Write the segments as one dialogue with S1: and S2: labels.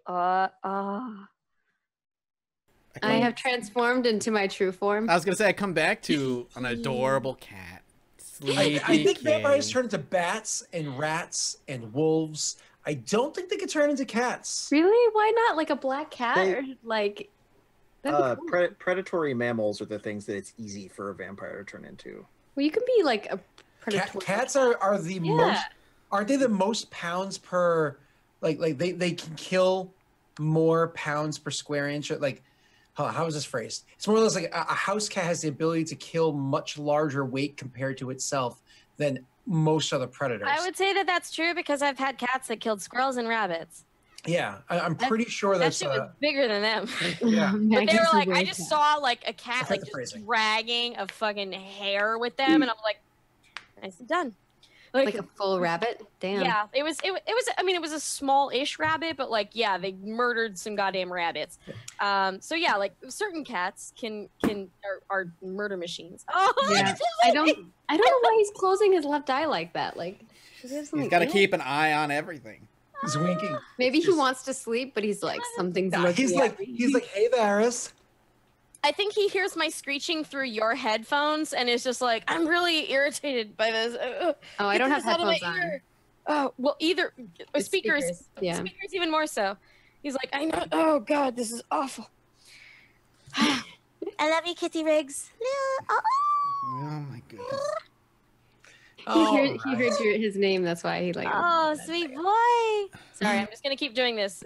S1: I have transformed into my true form.
S2: I was gonna say I come back to an adorable cat.
S3: I think vampires turn into bats and rats and wolves. I don't think they could turn into cats.
S1: Really? Why not? Like a black cat? Or like...
S4: predatory mammals are the things that it's easy for a vampire to turn into.
S1: Well, you can be like a predatory...
S3: Cats are the most... Aren't they the most pounds per... Like they can kill more pounds per square inch? Like, how is this phrased? It's more or less like a house cat has the ability to kill much larger weight compared to itself than most other predators.
S5: I would say that that's true because I've had cats that killed squirrels and rabbits.
S3: Yeah, I'm pretty sure
S5: that
S3: that's
S5: shit was bigger than them.
S3: Yeah,
S5: but they were like, I just saw like a cat like just dragging a fucking hair with them, and I'm like, nicely done.
S1: Like a full rabbit? Damn.
S5: Yeah, it was. I mean, it was a small-ish rabbit, but like, yeah, they murdered some goddamn rabbits. So yeah, like certain cats are murder machines. Oh,
S1: yeah. I don't know why he's closing his left eye like that. Like,
S2: he's got to keep an eye on everything.
S3: He's winking.
S1: Maybe he wants to sleep, but he's like, something's looking at me.
S3: He's like, hey, Varys.
S5: I think he hears my screeching through your headphones and is just like, I'm really irritated by this.
S1: Oh, I don't have headphones on.
S5: Oh, well, either speakers even more so. He's like, I know. Oh God, this is awful. I love you, Kitty Riggs.
S2: Oh my goodness.
S1: He heard his name. That's why he like.
S5: Oh, sweet boy. Sorry, I'm just gonna keep doing this.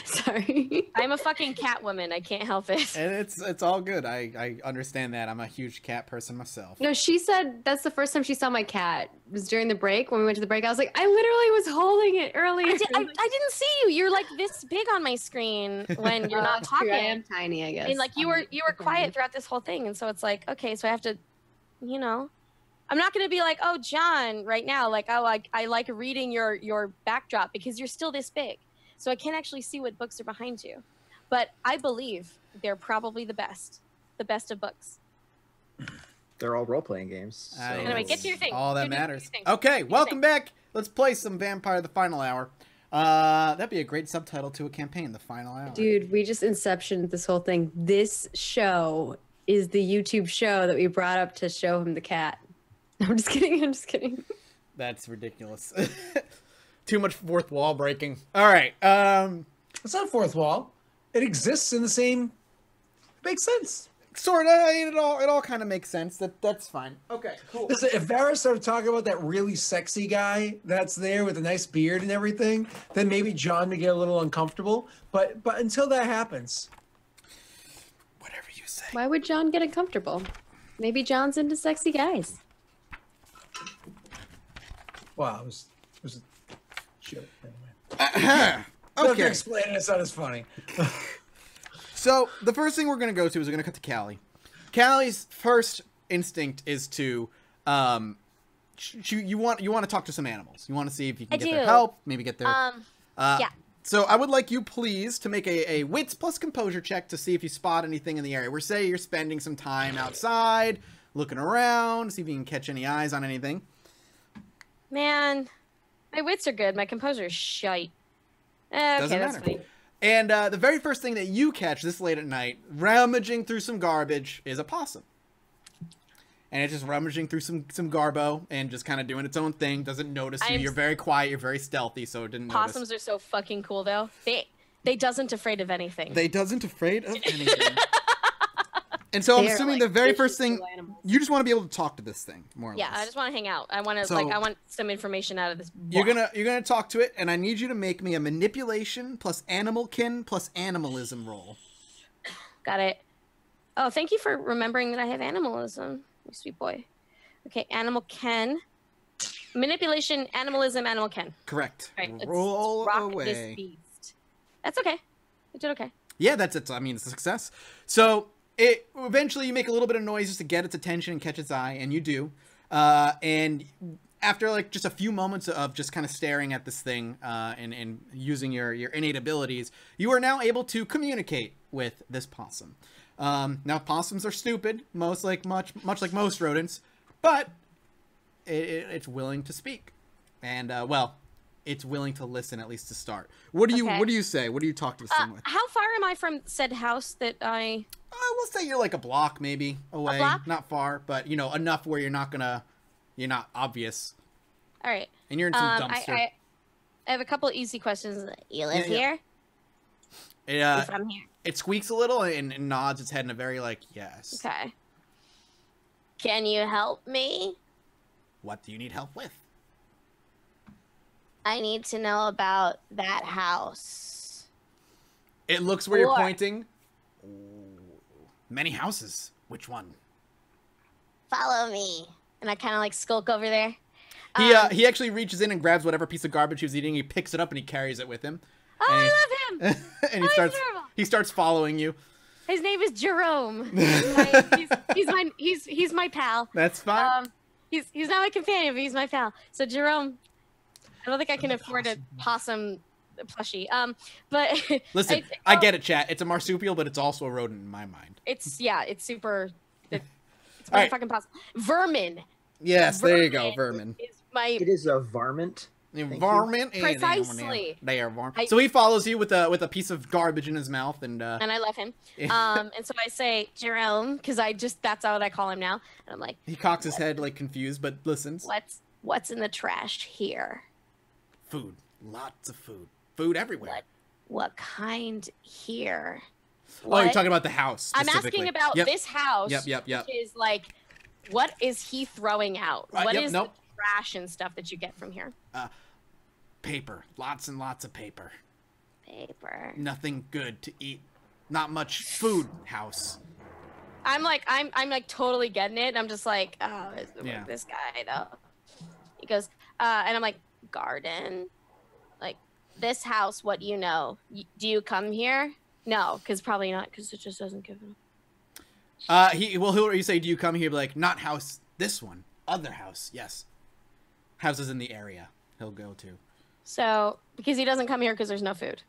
S1: Sorry.
S5: I'm a fucking cat woman. I can't help it.
S2: And it's all good. I understand that. I'm a huge cat person myself.
S1: No, she said that's the first time she saw my cat. It was during the break. When we went to the break, I was like, I literally was holding it earlier.
S5: I didn't see you. You're like this big on my screen when you're not talking.
S1: True. I am tiny, I guess.
S5: And like you were quiet throughout this whole thing, and so it's like, okay, so I have to, I'm not gonna be like, oh, John, right now, like, oh, I like reading your backdrop because you're still this big. So I can't actually see what books are behind you. But I believe they're probably the best of books.
S4: They're all role-playing games. So.
S5: Anyway, get to your thing.
S2: All that matters. Okay, welcome back. Let's play some Vampire the Final Hour. That'd be a great subtitle to a campaign, The Final Hour.
S1: Dude, we just inceptioned this whole thing. This show is the YouTube show that we brought up to show him the cat. I'm just kidding.
S2: That's ridiculous. Too much fourth wall breaking. All right.
S3: It's not fourth wall. It exists in the same. Makes sense.
S2: Sort of. It all kind of makes sense. That's fine. Okay. Cool.
S3: Listen, if Varys started talking about that really sexy guy that's there with a nice beard and everything, then maybe John would get a little uncomfortable. But until that happens,
S2: whatever you say.
S1: Why would John get uncomfortable? Maybe John's into sexy guys.
S3: Wow, it was a joke.
S2: Anyway. Okay.
S3: Explain it. It's not as funny.
S2: So the first thing we're gonna go to is we're gonna cut to Callie. Callie's first instinct is to, you want to talk to some animals. You want to see if you can get their help, maybe get their.
S5: Yeah.
S2: So I would like you please to make a wits plus composure check to see if you spot anything in the area. We're say you're spending some time outside, looking around, see if you can catch any eyes on anything.
S5: Man, my wits are good. My composure is shite. Okay, that's fine.
S2: And the very first thing that you catch this late at night, rummaging through some garbage, is a possum. And it's just rummaging through some garbo and just kind of doing its own thing. Doesn't notice you. You're very quiet. You're very stealthy, so it didn't notice.
S5: Possums are so fucking cool, though. They doesn't afraid of anything.
S2: They doesn't afraid of anything. And so I'm assuming the very first thing, you just want to be able to talk to this thing, more or less.
S5: Yeah, I just want to hang out. I want to I want some information out of this.
S2: You're gonna talk to it, and I need you to make me a manipulation plus animalkin plus animalism roll.
S5: Got it. Oh, thank you for remembering that I have animalism, you sweet boy. Okay, animalkin, manipulation, animalism, animalkin.
S2: Correct.
S5: All right,
S2: roll
S5: let's rock
S2: away.
S5: This beast. That's okay. I did okay.
S2: Yeah, that's it. I mean, it's a success. So. Eventually you make a little bit of noise just to get its attention and catch its eye, and you do. And after like just a few moments of just kind of staring at this thing and using your innate abilities, you are now able to communicate with this possum. Now possums are stupid, much like most rodents, but it's willing to speak. And well, it's willing to listen, at least to start. What do you say? What do you talk to this thing with?
S5: How far am I from said house that I...
S2: We'll say you're like a block maybe away.
S5: A block?
S2: Not far, but you know, enough where you're not obvious.
S5: All right.
S2: And you're in some dumpster.
S5: I have a couple easy questions. You live here?
S2: Yeah.
S5: From here.
S2: It squeaks a little and nods its head in a very like, yes.
S5: Okay. Can you help me?
S2: What do you need help with?
S5: I need to know about that house.
S2: It looks where you're pointing. Ooh, many houses. Which one?
S5: Follow me. And I kind of like skulk over there.
S2: He actually reaches in and grabs whatever piece of garbage he was eating. He picks it up and he carries it with him.
S5: Oh, I love him.
S2: And he starts following you.
S5: His name is Jerome. he's my pal.
S2: That's fine.
S5: He's not my companion, but he's my pal. So Jerome, I don't think I can afford a possum plushie. But
S2: listen, I get it, chat. It's a marsupial, but it's also a rodent in my mind.
S5: It's super. It's
S2: right.
S5: fucking possum. Vermin.
S2: Yes, there you go. Vermin.
S4: It is a varmint.
S2: Varmint.
S5: Precisely.
S2: They are varmint. So he follows you with a piece of garbage in his mouth, and
S5: I love him. And so I say Jerome, because that's what I call him now. And I'm like,
S2: he cocks his head like confused, but listens.
S5: What's in the trash here?
S2: Food. Lots of food. Food everywhere.
S5: What kind here?
S2: Oh, you're talking about the house.
S5: I'm asking about this house.
S2: Yep.
S5: Which is like, what is he throwing out? What is the trash and stuff that you get from here?
S2: Paper. Lots and lots of paper.
S5: Paper.
S2: Nothing good to eat. Not much food. House.
S5: I'm like totally getting it. I'm just like, this guy though. He goes, and I'm like, garden. Like, this house, what do you know? Do you come here? No, because probably not, because it just doesn't give him.
S2: He'll say, do you come here? Be like, not house, this one. Other house, yes. Houses in the area he'll go to.
S5: So, because he doesn't come here because there's no food.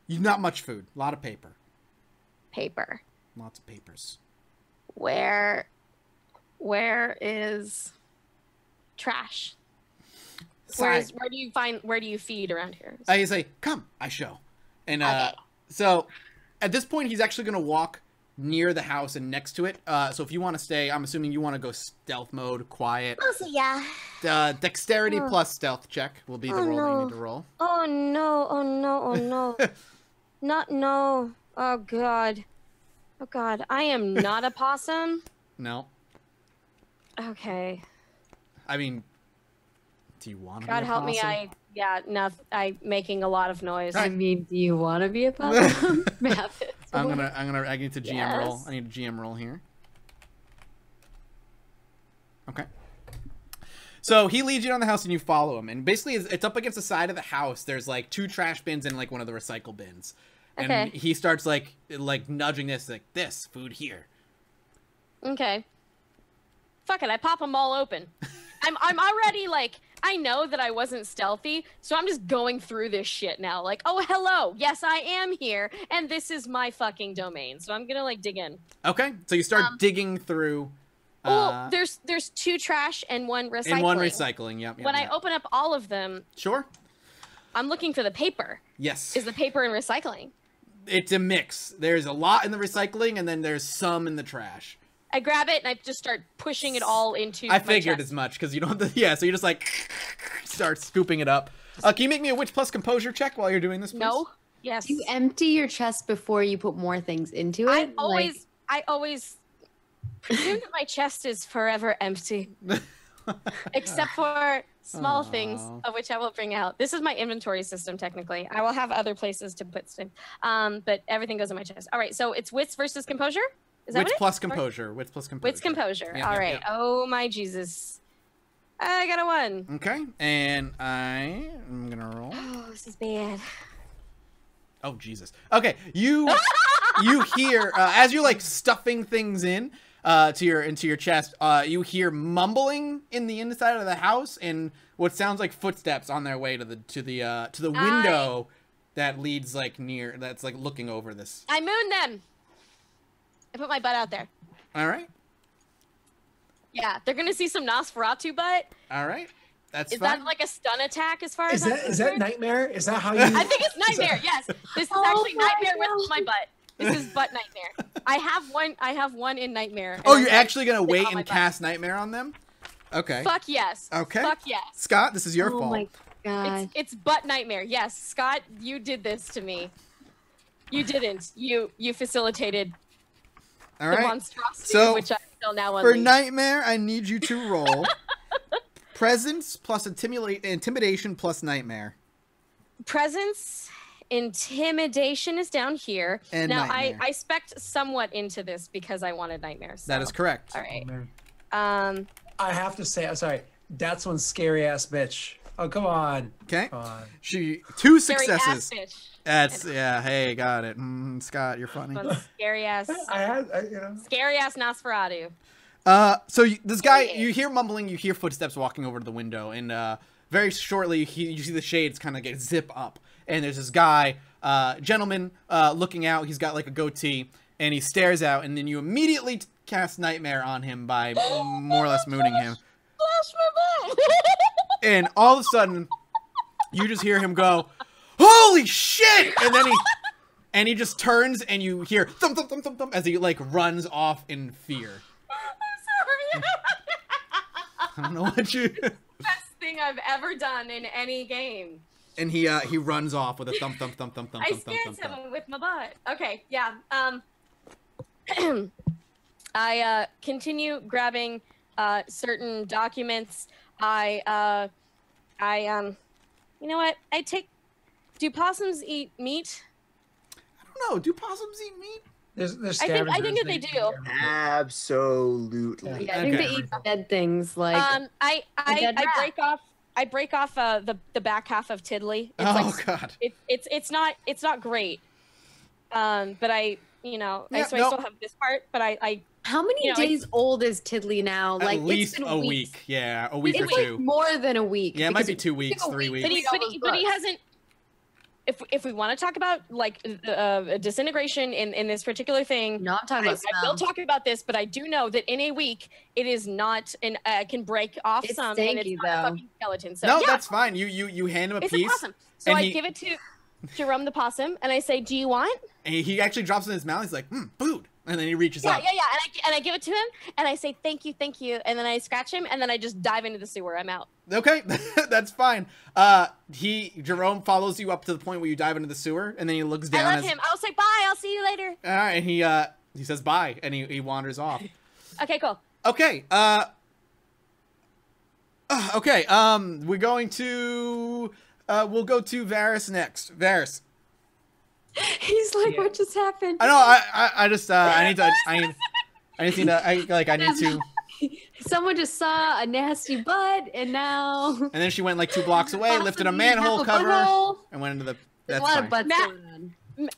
S2: Not much food. A lot of paper.
S5: Paper.
S2: Lots of papers.
S5: Where is trash? Where do you feed around here?
S2: I say, come, I show. And so at this point he's actually gonna walk near the house and next to it. So if you want to stay, I'm assuming you want to go stealth mode, quiet.
S5: Also, yeah.
S2: Dexterity plus stealth check will be the roll that you need to roll.
S5: Oh no. No. Oh god. I am not a possum.
S2: No.
S5: Okay.
S2: I mean, do you want to
S5: God
S2: be a
S5: help
S2: possum?
S5: me, I'm making a lot of noise.
S1: I mean, do you want to be a possum? Mathas.
S2: I need to GM roll. I need a GM roll here. Okay. So he leads you down the house and you follow him. And basically it's up against the side of the house. There's like 2 trash bins and like one of the recycle bins. And he starts like nudging this food here.
S5: Okay. Fuck it, I pop them all open. I'm already like, I know that I wasn't stealthy, so I'm just going through this shit now. Like, oh, hello. Yes, I am here, and this is my fucking domain. So I'm gonna like dig in.
S2: Okay, so you start digging through.
S5: Well, there's 2 trash and 1 recycling.
S2: And 1 recycling. Yep.
S5: When I open up all of them,
S2: sure.
S5: I'm looking for the paper.
S2: Yes.
S5: Is the paper in recycling?
S2: It's a mix. There's a lot in the recycling, and then there's some in the trash.
S5: I grab it and I just start pushing it all into
S2: I figured as much, because you don't have to, so you just like start scooping it up. Can you make me a witch plus composure check while you're doing this, please?
S5: No. Yes.
S1: Do you empty your chest before you put more things into it?
S5: I always presume that my chest is forever empty. Except for small things, of which I will bring out. This is my inventory system, technically. I will have other places to put stuff. But everything goes in my chest. All right, so it's wits versus composure? Is that
S2: Wits plus composure. Wits plus composure.
S5: Wits composure.
S2: Yep,
S5: all right.
S2: Yep.
S5: Oh my Jesus. I got a 1.
S2: Okay, and I am gonna roll.
S5: Oh, this is bad.
S2: Oh Jesus. Okay, you hear as you're like stuffing things in into your chest. You hear mumbling in the inside of the house and what sounds like footsteps on their way to the window that leads that's like looking over this.
S5: I moon them. I put my butt out there.
S2: All right.
S5: Yeah, they're gonna see some Nosferatu butt.
S2: All right. That's
S5: Is
S2: fine.
S5: that like a stun attack as far as
S3: Is that nightmare? Is that how you?
S5: I think it's nightmare. Yes, this is actually
S1: my
S5: nightmare
S1: God.
S5: with my butt. This is butt nightmare. I have one in nightmare. and
S2: Oh,
S5: I'm
S2: you're
S5: gonna
S2: actually gonna
S5: sit
S2: wait
S5: on my
S2: and
S5: butt.
S2: cast nightmare on them? Okay.
S5: Fuck yes.
S2: Okay.
S5: Fuck yes.
S2: Scott, this is your
S1: Oh
S2: fault.
S1: my god.
S5: It's butt nightmare. Yes, Scott, you did this to me. You didn't. You facilitated
S2: All
S5: the
S2: right.
S5: monstrosity
S2: So,
S5: which I still now
S2: For
S5: unleash.
S2: nightmare, I need you to roll presence plus intimidation plus nightmare.
S5: Presence, intimidation is down here.
S2: And
S5: now
S2: nightmare.
S5: I spec'd somewhat into this because I wanted nightmares.
S2: That is correct.
S5: All right.
S3: Man. I have to say, I'm sorry. That's one scary ass bitch. Oh, come on.
S2: Okay.
S3: Come on.
S2: She 2
S5: Scary ass
S2: successes.
S5: bitch.
S2: That's hey, got it. Scott, you're funny.
S5: One scary ass, scary ass Nosferatu.
S2: So this guy,
S5: yeah.
S2: you hear mumbling, you hear footsteps walking over to the window, and very shortly you see the shades kind of get zip up, and there's this guy, gentleman, looking out. He's got like a goatee, and he stares out, and then you immediately cast nightmare on him by more or less mooning him,
S5: Flash my butt.
S2: and all of a sudden, you just hear him go, "Holy shit!" And he just turns, and you hear thump thump thump thump thump as he like runs off in fear.
S5: I'm sorry.
S2: I don't know what you.
S5: Best thing I've ever done in any game.
S2: And he runs off with a thump thump thump thump thump
S5: I
S2: thump thump
S5: scared
S2: thump thump.
S5: him with my butt. Okay, yeah. I continue grabbing certain documents. You know what? Do popossums eat meat?
S2: I don't know. Do possums eat meat?
S3: There's
S5: I think
S3: scavengers
S5: that they do.
S4: Absolutely.
S1: Yeah, I think
S2: Okay.
S1: they eat dead things like
S5: I
S1: dead rat.
S5: break off the back half of Tiddly. It's
S2: Oh
S5: like,
S2: god.
S5: it's not great. But I
S2: Yeah,
S5: I still have this part, but I
S1: how many days old is Tiddly now? Like
S2: At least
S1: it's been
S2: a
S1: weeks.
S2: week. Yeah, a week or
S1: It's like
S2: two.
S1: more than a week.
S2: Yeah, it might
S1: because
S2: be 2 weeks,
S1: took a
S2: 3
S1: week
S2: weeks.
S1: to read all those
S5: but he
S1: books.
S5: hasn't. If we want to talk about like disintegration in this particular thing,
S1: No, I'm talking about
S5: I will
S1: smell.
S5: talk about this, but I do know that in a week it is not an can break off
S1: It's
S5: some and it's
S1: stanky,
S5: not a
S1: though.
S5: fucking skeleton. So
S2: No,
S5: yeah,
S2: that's fine. You hand him a
S5: it's
S2: piece,
S5: a possum. So
S2: and
S5: I
S2: he-
S5: give it to Jerome the possum, and I say, "Do you want?"
S2: and he actually drops it in his mouth. He's like, food. And then he reaches
S5: Yeah,
S2: up.
S5: yeah, yeah. And I give it to him, and I say, "Thank you, thank you," and then I scratch him, and then I just dive into the sewer. I'm out.
S2: Okay, that's fine. Jerome follows you up to the point where you dive into the sewer, and then he looks down.
S5: I love him. I'll say bye. I'll see you later.
S2: All right, and he says bye, and he wanders off.
S5: Okay, cool.
S2: Okay. Okay. We're going to. We'll go to Varys next. Varys.
S1: He's like,
S3: Yeah.
S1: what just happened?
S2: I know. I just. I need to. I just need to. I need to.
S1: Someone just saw a nasty butt, and now
S2: And then she went like 2 blocks away, lifted a
S1: Possibly
S2: manhole
S1: have a
S2: cover,
S1: butthole.
S2: and went into the.
S1: There's
S2: That's
S1: a lot
S2: fine.
S1: of butts
S5: Matt-
S1: going on.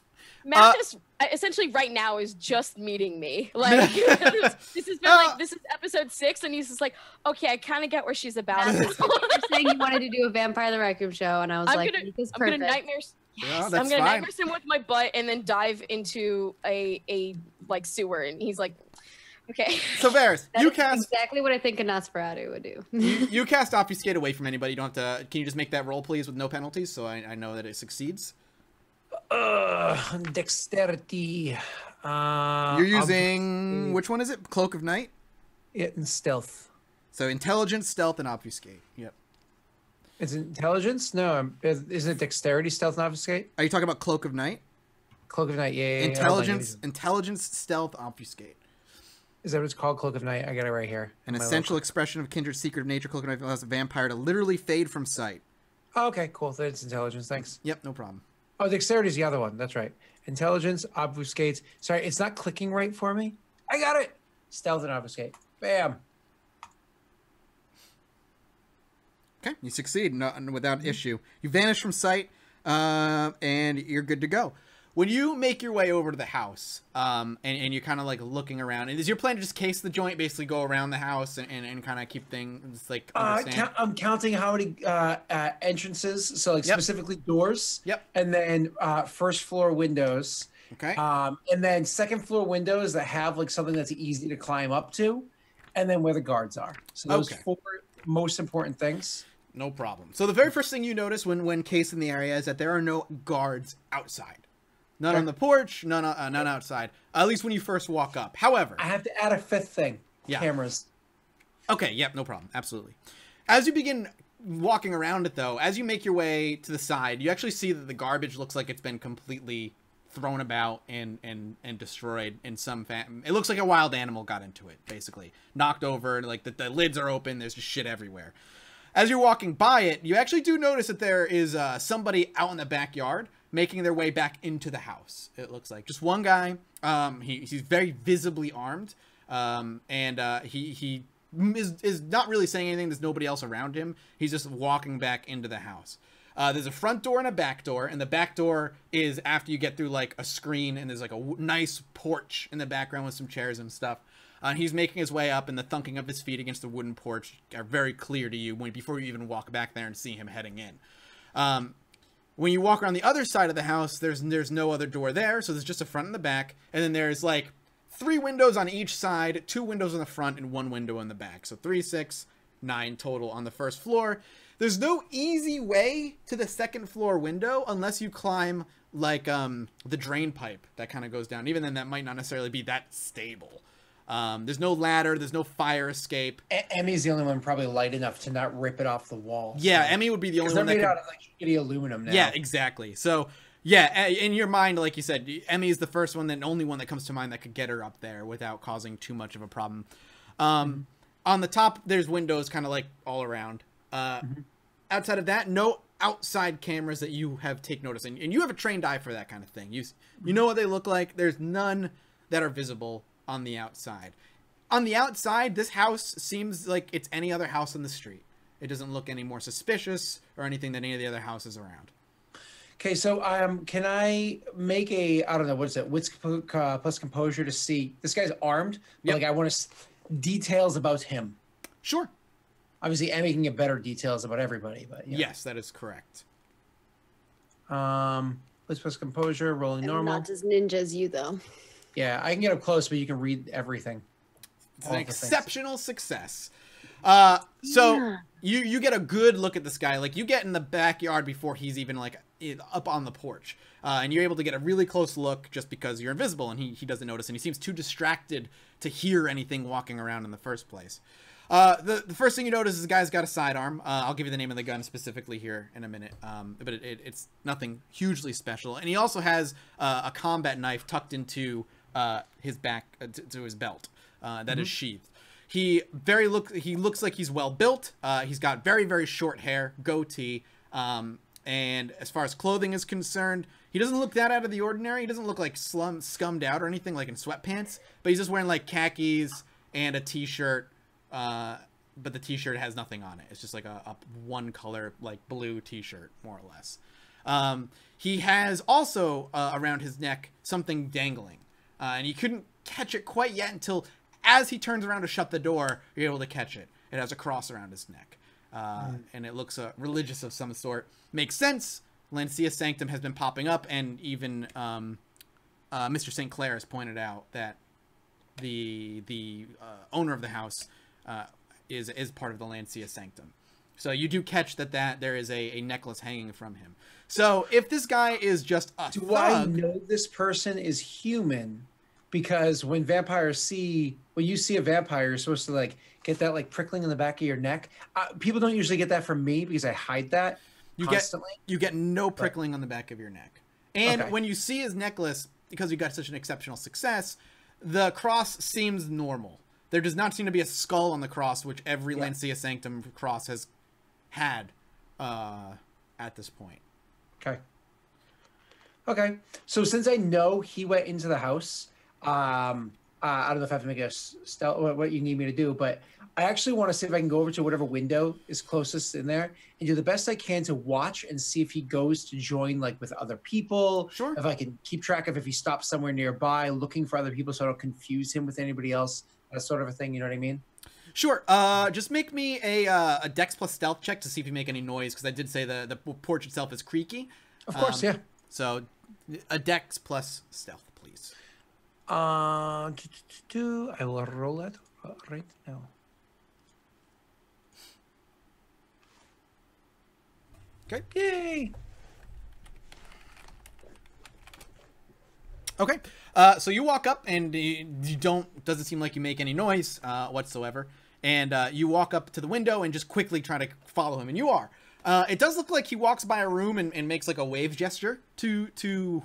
S5: Mathis essentially right now is just meeting me. Like this has been like this is episode 6, and he's just like, okay, I kind of get where she's about. at this point.
S1: You're saying you wanted to do a Vampire the Requiem show, and I was
S5: I'm
S1: like,
S5: gonna,
S1: this is
S5: I'm gonna
S1: perfect.
S5: nightmares.
S2: Yeah,
S5: Yes,
S2: that's
S5: I'm gonna
S2: fine.
S5: nightmare him with my butt, and then dive into a like sewer, and he's like, okay.
S2: So Varys,
S1: That
S2: you
S1: is
S2: cast
S1: exactly what I think a Nosferatu would do.
S2: you cast obfuscate away from anybody. You don't have to. Can you just make that roll, please, with no penalties, so I know that it succeeds.
S3: Dexterity.
S2: You're using which one is it? Cloak of Night.
S3: It in stealth.
S2: So intelligence, stealth, and obfuscate. Yep.
S3: Is it intelligence? No, isn't it dexterity, stealth, and obfuscate?
S2: Are you talking about Cloak of Night?
S3: Cloak of Night, yeah.
S2: Intelligence, stealth, obfuscate.
S3: Is that what it's called? Cloak of Night. I got it right here.
S2: An
S3: in my
S2: essential
S3: little-
S2: expression of kindred secret of nature. Cloak of Night allows a vampire to literally fade from sight.
S3: Oh, okay, cool. That's intelligence. Thanks.
S2: Yep, no problem.
S3: Oh, dexterity is the other one. That's right. Intelligence, obfuscates. Sorry, it's not clicking right for me. I got it. Stealth and obfuscate. Bam.
S2: Okay, you succeed without issue. You vanish from sight, and you're good to go. When you make your way over to the house, and you're kind of like looking around, and is your plan to just case the joint, basically go around the house and kind of keep things like understand?
S3: I'm counting how many entrances, so like
S2: Yep.
S3: specifically doors.
S2: Yep.
S3: And then first floor windows.
S2: Okay.
S3: And then second floor windows that have like something that's easy to climb up to, and then where the guards are. So those
S2: Okay.
S3: 4 most important things.
S2: no problem. So the very first thing you notice when casing the area is that there are no guards outside. None on the porch, none outside. At least when you first walk up. However,
S3: I have to add a fifth thing.
S2: Yeah.
S3: Cameras.
S2: Okay, yep, no problem. Absolutely. As you begin walking around it, though, as you make your way to the side, you actually see that the garbage looks like it's been completely thrown about and destroyed in some it looks like a wild animal got into it, basically. Knocked over, like the lids are open, there's just shit everywhere. As you're walking by it, you actually do notice that there is somebody out in the backyard making their way back into the house. It looks like just one guy. He's very visibly armed, and he is not really saying anything. There's nobody else around him. He's just walking back into the house. There's a front door and a back door, and the back door is after you get through like a screen, and there's like a nice porch in the background with some chairs and stuff. He's making his way up, and the thunking of his feet against the wooden porch are very clear to you before you even walk back there and see him heading in. When you walk around the other side of the house, there's no other door there, so there's just a front and the back, and then there's like 3 windows on each side, 2 windows on the front, and 1 window in the back. So 3, 6, 9 total on the first floor. There's no easy way to the second floor window unless you climb like the drain pipe that kind of goes down. Even then, that might not necessarily be that stable. There's no ladder. There's no fire escape.
S3: Emmy's the only one probably light enough to not rip it off the wall.
S2: Yeah, Emmy would be the only one that
S3: they're made
S2: could...
S3: out of like shitty aluminum now.
S2: Yeah, exactly. So, yeah, in your mind, like you said, Emmy is the first one and only one that comes to mind that could get her up there without causing too much of a problem. On the top, there's windows kind of like all around. Outside of that, no outside cameras that you have take notice. And you have a trained eye for that kind of thing. You know what they look like. There's none that are visible on the outside. On the outside, this house seems like it's any other house on the street. It doesn't look any more suspicious or anything than any of the other houses around.
S3: Okay, so can I make I don't know, what is it, wits plus composure to see this guy's armed? But like I want details about him.
S2: Sure.
S3: Obviously, Emmy can get better details about everybody, but yeah.
S2: Yes, that is correct.
S3: Wits plus composure, rolling normal.
S1: Not as ninja as you though.
S3: Yeah, I can get up close, but you can read everything.
S2: It's an exceptional success. So you get a good look at this guy. Like you get in the backyard before he's even like up on the porch, and you're able to get a really close look just because you're invisible and he doesn't notice, and he seems too distracted to hear anything walking around in the first place. The first thing you notice is the guy's got a sidearm. I'll give you the name of the gun specifically here in a minute, but it's nothing hugely special. And he also has a combat knife tucked into his back to his belt that is sheathed. He looks like he's well built. He's got very, very short hair, goatee, and as far as clothing is concerned, he doesn't look that out of the ordinary. He doesn't look like scummed out or anything like in sweatpants, but he's just wearing like khakis and a t-shirt. But the t-shirt has nothing on it. It's just like a one color, like blue t-shirt, more or less. He has also around his neck something dangling, and you couldn't catch it quite yet until as he turns around to shut the door, you're able to catch it. It has a cross around his neck, and it looks religious of some sort. Makes sense. Lancia Sanctum has been popping up, and even Mr. St. Clair has pointed out that the owner of the house is part of the Lancia Sanctum. So you do catch that there is a necklace hanging from him. So if this guy is just a
S3: thug...
S2: Do
S3: I know this person is human? Because when you see a vampire, you're supposed to like get that like prickling in the back of your neck. People don't usually get that from me because I hide that constantly.
S2: You get no prickling on the back of your neck. And when you see his necklace, because you got such an exceptional success, the cross seems normal. There does not seem to be a skull on the cross, which every Lancia Sanctum cross has had at this point.
S3: Okay. So since I know he went into the house, I don't know if I have to make a stealth, what you need me to do, but I actually want to see if I can go over to whatever window is closest in there and do the best I can to watch and see if he goes to join like with other people.
S2: Sure. If
S3: I can keep track of if he stops somewhere nearby, looking for other people so I don't confuse him with anybody else. That sort of a thing, you know what I mean?
S2: Sure. Just make me a Dex plus stealth check to see if you make any noise, because I did say the porch itself is creaky.
S3: Of course, yeah.
S2: So a Dex plus stealth, please.
S3: I will roll it right now.
S2: Okay.
S3: Yay!
S2: Okay. So you walk up and you doesn't seem like you make any noise whatsoever. And you walk up to the window and just quickly try to follow him. And you are. It does look like he walks by a room and makes like a wave gesture to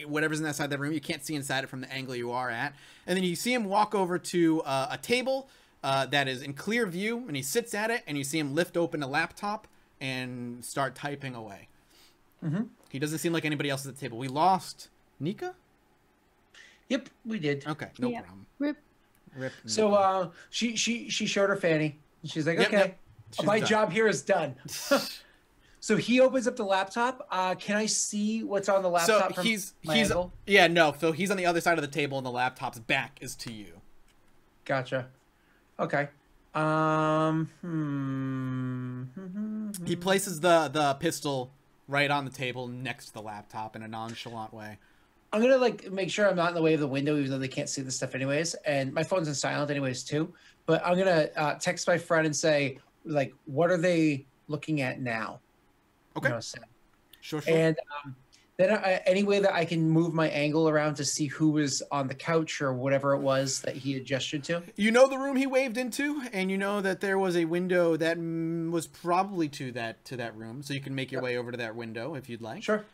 S2: whatever's in that side of the room. You can't see inside it from the angle you are at. And then you see him walk over to a table that is in clear view. And he sits at it. And you see him lift open a laptop and start typing away.
S3: Mm-hmm.
S2: He doesn't seem like anybody else at the table. We lost Nika?
S3: Yep, we did.
S2: Okay, no problem.
S1: Rip.
S2: Rip.
S3: So she showed her fanny. And she's like,
S2: Yep,
S3: okay,
S2: yep. She's
S3: my
S2: done.
S3: job here is done. So he opens up the laptop. Can I see what's on the laptop?
S2: So he's
S3: angle?
S2: yeah, no. So he's on the other side of the table, and the laptop's back is to you.
S3: Gotcha. Okay.
S2: He places the pistol right on the table next to the laptop in a nonchalant way.
S3: I'm gonna like make sure I'm not in the way of the window, even though they can't see this stuff anyways. And my phone's in silent anyways too. But I'm gonna text my friend and say, like, what are they looking at now?
S2: Okay.
S3: You know, so.
S2: Sure.
S3: And then any way that I can move my angle around to see who was on the couch or whatever it was that he had gestured to.
S2: You know the room he waved into, and you know that there was a window that was probably to that room, so you can make your way over to that window if you'd like.
S3: Sure.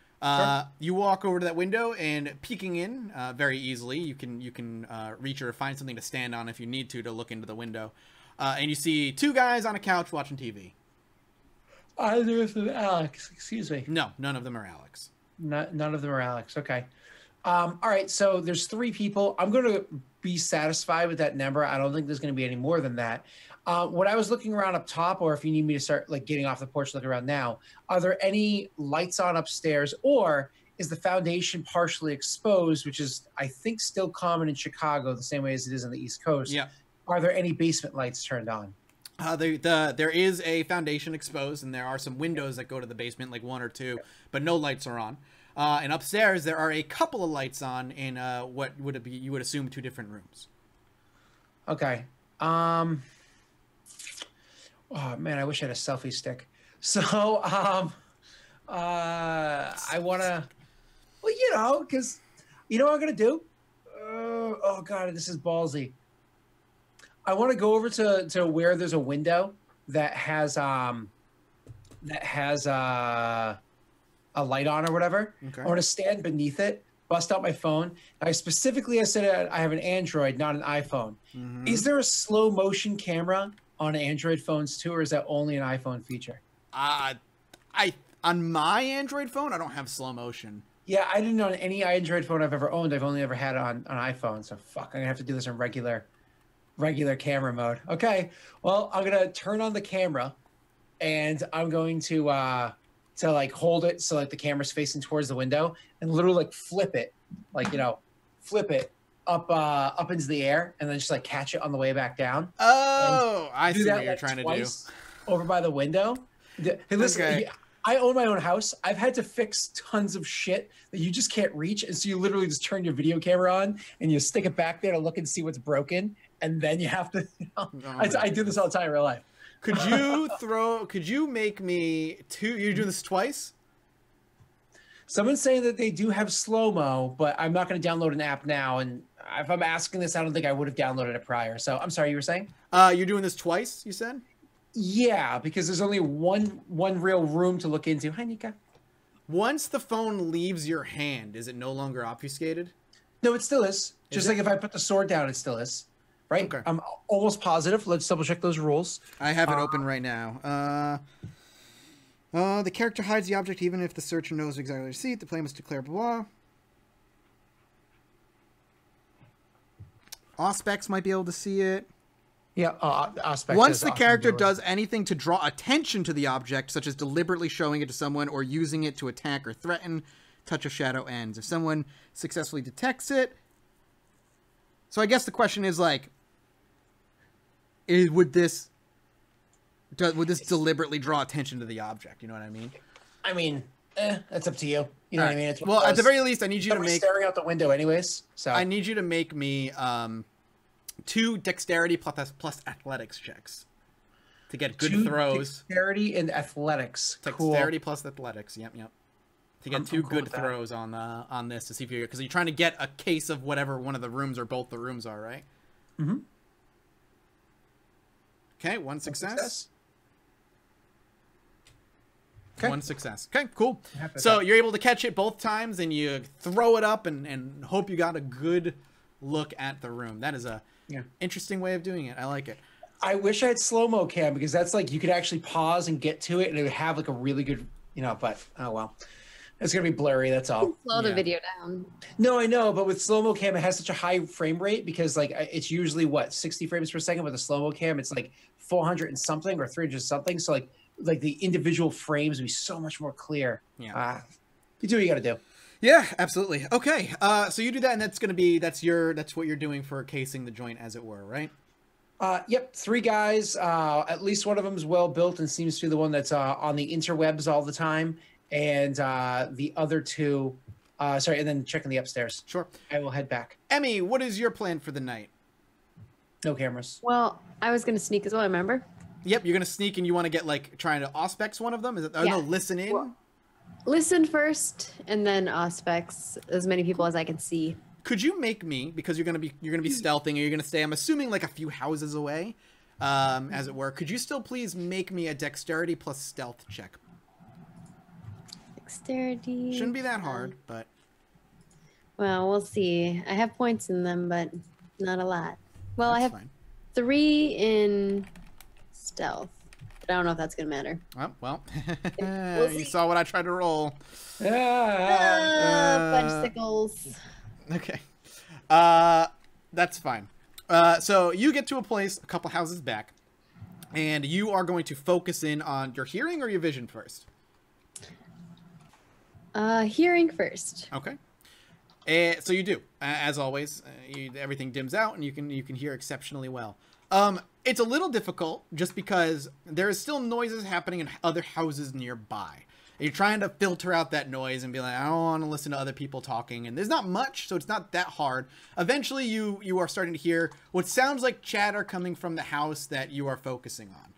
S2: You walk over to that window and peeking in very easily. You can reach or find something to stand on if you need to look into the window, and you see two guys on a couch watching TV.
S3: Either of them, Alex. Excuse me.
S2: No, none of them are Alex.
S3: None of them are Alex. Okay. All right. So there's three people. I'm going to be satisfied with that number. I don't think there's going to be any more than that. When I was looking around up top, or if you need me to start like getting off the porch, looking around now, are there any lights on upstairs, or is the foundation partially exposed, which is, I think, still common in Chicago the same way as it is on the East Coast?
S2: Yeah.
S3: Are there any basement lights turned on?
S2: There is a foundation exposed, and there are some windows that go to the basement, like one or two, but no lights are on. And upstairs, there are a couple of lights on in what would it be? You would assume 2 different rooms.
S3: Okay. Oh man, I wish I had a selfie stick. So I want to, well, you know, because you know what I'm gonna do. Oh god, this is ballsy. I want to go over to where there's a window that has a light on or whatever.
S2: Okay.
S3: I want to stand beneath it, bust out my phone. I said I have an Android, not an iPhone.
S2: Mm-hmm.
S3: Is there a slow motion camera on Android phones too, or is that only an iPhone feature?
S2: On my Android phone, I don't have slow motion.
S3: Yeah, I didn't on any Android phone I've ever owned. I've only ever had it on iPhone. So fuck, I'm gonna have to do this in regular camera mode. Okay, well, I'm gonna turn on the camera, and I'm going to like hold it so like the camera's facing towards the window, and literally like flip it up into the air, and then just like catch it on the way back down.
S2: Oh, I see
S3: that,
S2: what you're
S3: like,
S2: trying to do.
S3: twice over by the window. Hey, listen,
S2: Okay.
S3: I own my own house. I've had to fix tons of shit that you just can't reach, and so you literally just turn your video camera on and you stick it back there to look and see what's broken, and then you have to. I do this all the time in real life.
S2: Could you make me 2? You're doing this twice?
S3: Someone's saying that they do have slow-mo, but I'm not going to download an app now. And if I'm asking this, I don't think I would have downloaded it prior. So I'm sorry, you were saying?
S2: You're doing this twice, you said?
S3: Yeah, because there's only one real room to look into. Hi, Nika.
S2: Once the phone leaves your hand, is it no longer obfuscated?
S3: No, it still is. Just
S2: it?
S3: like if I put the sword down, it still is. Right?
S2: Okay.
S3: I'm almost positive. Let's double check those rules.
S2: I have it open right now. The character hides the object even if the searcher knows exactly where to see it. The player must declare blah. Auspex might be able to see it.
S3: Yeah, aspect.
S2: Once the character does anything to draw attention to the object, such as deliberately showing it to someone or using it to attack or threaten, touch of shadow ends. If someone successfully detects it... So I guess the question is, like, would this deliberately draw attention to the object? You know what I mean?
S3: I mean, that's up to you. You know what I mean? It's
S2: well, at the very least, I need you to make...
S3: staring out the window anyways, so...
S2: I need you to make me 2 dexterity plus athletics checks. to get good
S3: 2
S2: throws.
S3: Dexterity and athletics.
S2: Dexterity plus athletics. Yep. To get 2 good throws on this to see if you're, because you're trying to get a case of whatever one of the rooms or both the rooms are, right?
S3: Mm-hmm.
S2: Okay, 1 success.
S3: Okay.
S2: 1 success. Okay, cool. So you're able to catch it both times, and you throw it up and hope you got a good look at the room. That is a interesting way of doing it. I like it.
S3: I wish I had slow-mo cam, because that's like you could actually pause and get to it, and it would have like a really good, but oh well. It's going to be blurry, that's all.
S1: Slow the video down.
S3: No, I know, but with slow-mo cam, it has such a high frame rate because like it's usually 60 frames per second. With a slow-mo cam, it's like 400 and something or 300 something. So like the individual frames would be so much more clear.
S2: Yeah.
S3: You do what you got to do.
S2: Yeah, absolutely. Okay. So you do that, and that's what you're doing for casing the joint, as it were, right?
S3: Yep. 3 guys. At least one of them is well built and seems to be the one that's on the interwebs all the time. And the other 2, and then checking the upstairs.
S2: Sure.
S3: I will head back.
S2: Emmy, what is your plan for the night?
S3: No cameras.
S1: Well, I was going to sneak as well, remember?
S2: Yep, you're going to sneak, and you want to get, trying to auspex one of them? Is it? No, listen in?
S1: Well, listen first, and then auspex as many people as I can see.
S2: Could you make me, because you're gonna be stealthing, and you're gonna stay, I'm assuming, like a few houses away, as it were. Could you still please make me a dexterity plus stealth check?
S1: Dexterity.
S2: Shouldn't be that hard, but.
S1: Well, we'll see. I have points in them, but not a lot. Well,
S2: That's
S1: I have
S2: fine.
S1: 3 in stealth, but I don't know if that's gonna matter.
S2: Oh, well,
S1: We'll
S2: you
S1: see.
S2: saw what I tried to roll.
S1: Fudgesicles.
S2: Okay. That's fine. So you get to a place a couple houses back, and you are going to focus in on your hearing or your vision first?
S1: Hearing first.
S2: Okay. So you do, as always. Everything dims out, and you can hear exceptionally well. It's a little difficult just because there is still noises happening in other houses nearby. And you're trying to filter out that noise and be like, I don't want to listen to other people talking. And there's not much, so it's not that hard. Eventually, you are starting to hear what sounds like chatter coming from the house that you are focusing on.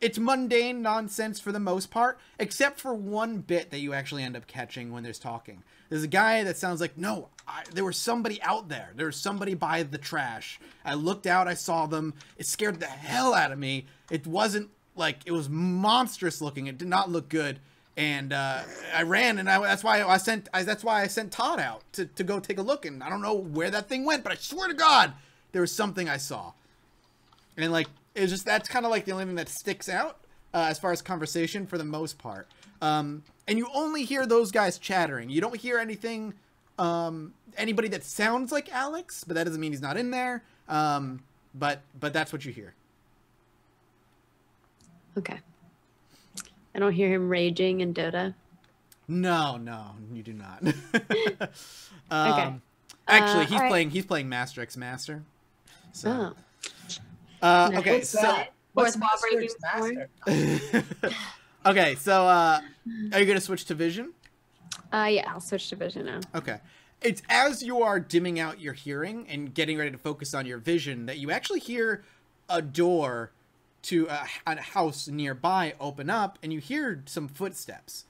S2: It's mundane nonsense for the most part, except for one bit that you actually end up catching when there's talking. There's a guy that sounds like, no, there was somebody out there. There was somebody by the trash. I looked out, I saw them. It scared the hell out of me. It wasn't like, it was monstrous looking. It did not look good. And I ran, and that's why I sent Todd out to go take a look. And I don't know where that thing went, but I swear to God, there was something I saw. And like, it's just, that's kind of like the only thing that sticks out as far as conversation for the most part. And you only hear those guys chattering. You don't hear anything, anybody that sounds like Alex, but that doesn't mean he's not in there. But that's what you hear.
S1: Okay. I don't hear him raging in Dota.
S2: No, you do not.
S1: Okay.
S2: Actually, he's
S1: right.
S2: playing Master X Master. So.
S1: Oh.
S2: Okay,
S3: What's
S2: so
S3: that?
S1: Fourth wall
S3: Master
S1: breaking
S3: X Master?
S2: okay, so are you gonna switch to vision?
S1: Yeah, I'll switch to vision now.
S2: Okay. It's as you are dimming out your hearing and getting ready to focus on your vision that you actually hear a door to a house nearby open up, and you hear some footsteps.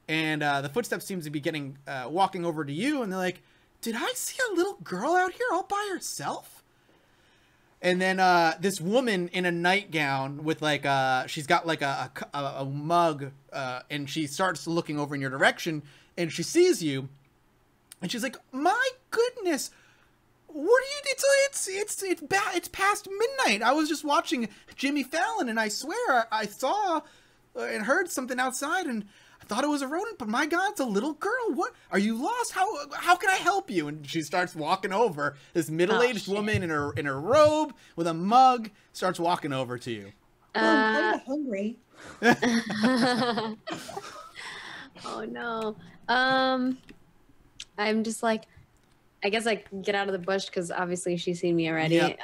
S2: And the footsteps seems to be getting walking over to you, and they're like, did I see a little girl out here all by herself? And then this woman in a nightgown with like she's got like a mug, and she starts looking over in your direction, and she sees you, and she's like, my goodness, what are you? It's past midnight. I was just watching Jimmy Fallon, and I swear I saw and heard something outside, and I thought it was a rodent, but my God, it's a little girl. What? Are you lost? How can I help you? And she starts walking over. This middle-aged woman in her robe with a mug starts walking over to you.
S3: I'm hungry.
S1: Oh no. I'm just like, I guess I get out of the bush because obviously she's seen me already.
S2: Yep.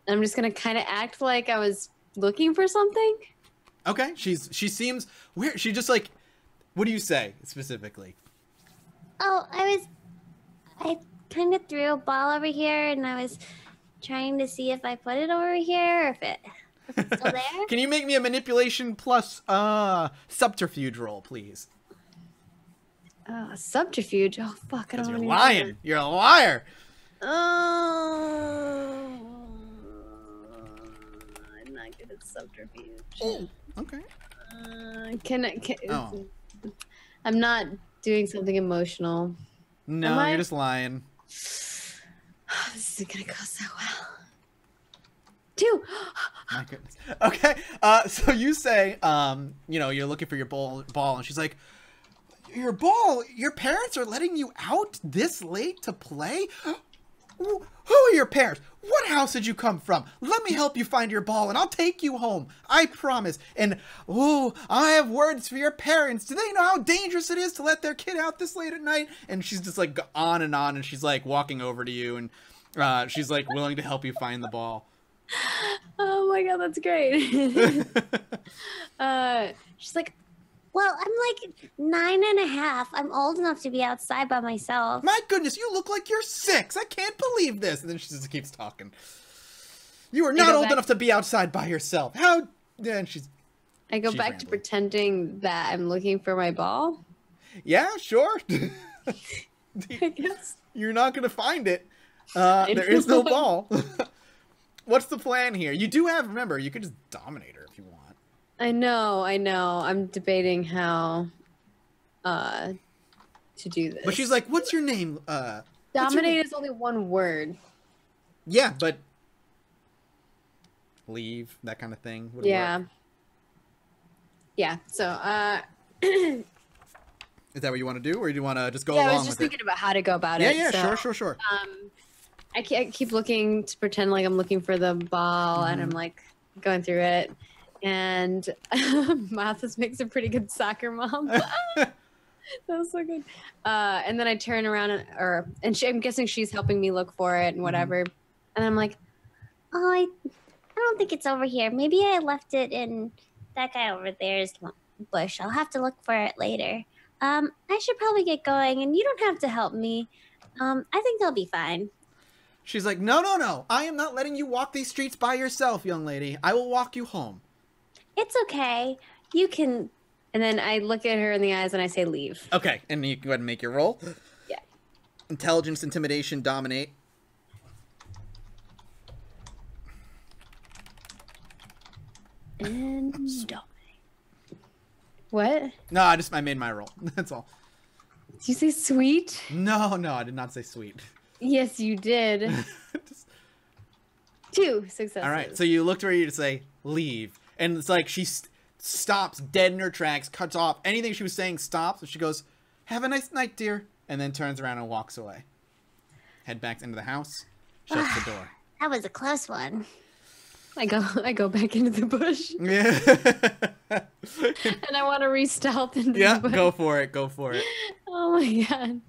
S1: I'm just gonna kind of act like I was looking for something.
S2: Okay, she seems weird. She just like, what do you say specifically?
S6: Oh, I kind of threw a ball over here, and I was trying to see if I put it over here, or Still there?
S2: Can you make me a manipulation plus subterfuge roll, please?
S1: Subterfuge. Oh fuck! I
S2: Because
S1: don't
S2: you're
S1: know.
S2: lying. You're a liar.
S1: Oh, I'm not good at subterfuge.
S2: Oh, okay. Oh.
S1: I'm not doing something emotional.
S2: No,
S1: I?
S2: you're just lying.
S1: This isn't gonna go so well. 2.
S2: My goodness. Okay. So you say, you know, you're looking for your ball, and she's like, your ball? Your parents are letting you out this late to play? Who are your parents? What house did you come from? Let me help you find your ball, and I'll take you home. I promise. And, I have words for your parents. Do they know how dangerous it is to let their kid out this late at night? And she's just like on, and she's like walking over to you, and she's like willing to help you find the ball.
S1: Oh my god, that's great. She's like,
S6: Well, I'm like 9.5. I'm old enough to be outside by myself.
S2: My goodness, you look like you're 6. I can't believe this. And then she just keeps talking. You are not old enough to be outside by yourself. How? Yeah, and
S1: I go
S2: she's
S1: back to
S2: rambling.
S1: pretending that I'm looking for my ball.
S2: Yeah, sure.
S1: I guess.
S2: You're not going to find it. There is no ball. What's the plan here? You do have, remember, you could just dominate her if you want.
S1: I know. I'm debating how to do this.
S2: But she's like, what's your name?
S1: Dominate is only one word.
S2: Yeah, but leave, that kind of thing. Would
S1: Yeah.
S2: work.
S1: Yeah. So,
S2: Is that what you want to do, or do you want to just go
S1: yeah,
S2: along
S1: I was just
S2: with
S1: thinking about how to go about
S2: it?
S1: it.
S2: Yeah,
S1: so,
S2: sure.
S1: I keep looking to pretend like I'm looking for the ball, and I'm like going through it. And Mathas makes a pretty good soccer mom. That was so good. And then I turn around and I'm guessing she's helping me look for it and whatever. And I'm like,
S6: Oh, I don't think it's over here. Maybe I left it in that guy over there's bush. I'll have to look for it later. I should probably get going, and you don't have to help me. I think they'll be fine.
S2: She's like, no. I am not letting you walk these streets by yourself, young lady. I will walk you home.
S6: It's okay. You can.
S1: and then I look at her in the eyes and I say, leave.
S2: Okay, and you can go ahead and make your roll.
S1: Yeah.
S2: Intelligence, intimidation, dominate.
S1: And dominate. What?
S2: No, I made my roll. That's all.
S1: Did you say sweet?
S2: No, I did not say sweet.
S1: Yes, you did.
S2: Just-
S1: 2 successes.
S2: all right, so you looked ready to say leave, and it's like she stops dead in her tracks, cuts off anything she was saying, stops, and she goes, "Have a nice night, dear," and then turns around and walks away. Head back into the house, shuts the door.
S6: That was a close one.
S1: I go back into the bush,
S2: Yeah.
S1: and I want to re-stealth into
S2: Yeah,
S1: the bush.
S2: go for it. Go for it.
S1: Oh my god.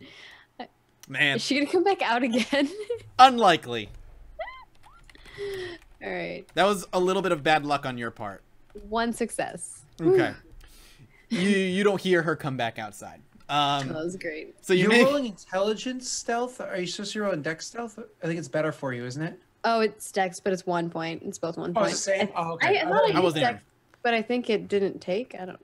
S2: Man,
S1: Is she gonna come back out again?
S2: unlikely.
S1: All right.
S2: That was a little bit of bad luck on your part.
S1: 1 success.
S2: Okay. you don't hear her come back outside.
S1: That was great.
S2: So you
S3: You're
S2: make,
S3: rolling intelligence stealth? Are you supposed to roll in dex stealth? I think it's better for you, isn't it?
S1: Oh, it's Dex, but it's 1 point. It's both 1
S3: Oh,
S1: point.
S3: it's the same? Oh, okay.
S1: I thought I
S2: I
S1: used
S2: wasn't
S1: Dex, but I think it didn't take. I don't.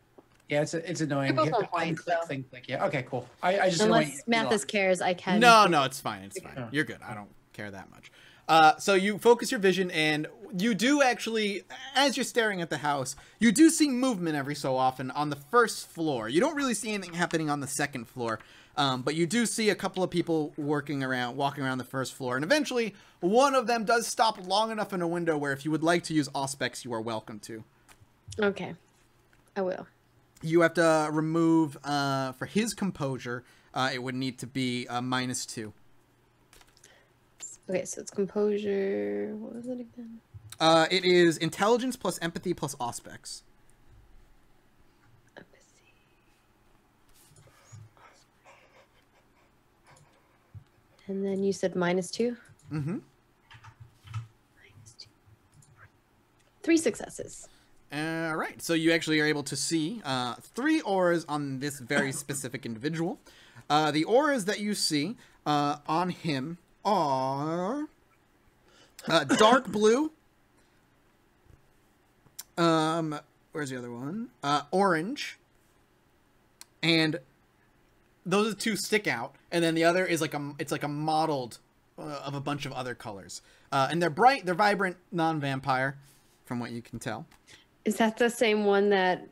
S3: Yeah, it's annoying.
S1: They're both
S3: You have
S1: on
S3: to
S1: point,
S3: click,
S1: so.
S3: thing, click. Yeah, okay, cool. I just didn't want
S1: Unless
S3: you-
S1: Mathis cares, I can.
S2: No, it's fine. It's fine.
S3: Yeah.
S2: You're good. I don't care that much. So you focus your vision, and you do actually, as you're staring at the house, you do see movement every so often on the first floor. You don't really see anything happening on the second floor, but you do see a couple of people walking around the first floor, and eventually one of them does stop long enough in a window where if you would like to use Auspex, you are welcome to.
S1: Okay, I will.
S2: You have to remove, for his composure, it would need to be -2.
S1: Okay, so it's composure. What was it again?
S2: It is intelligence plus empathy plus Auspex.
S1: Empathy. And then you said -2?
S2: Mm-hmm.
S1: -2. 3 successes.
S2: All right, so you actually are able to see 3 auras on this very specific individual. The auras that you see on him are dark blue, Where's the other one? Orange. And those are the two stick out, and then the other is like a modeled of a bunch of other colors. And they're bright, they're vibrant, non-vampire, from what you can tell.
S1: Is that the same one that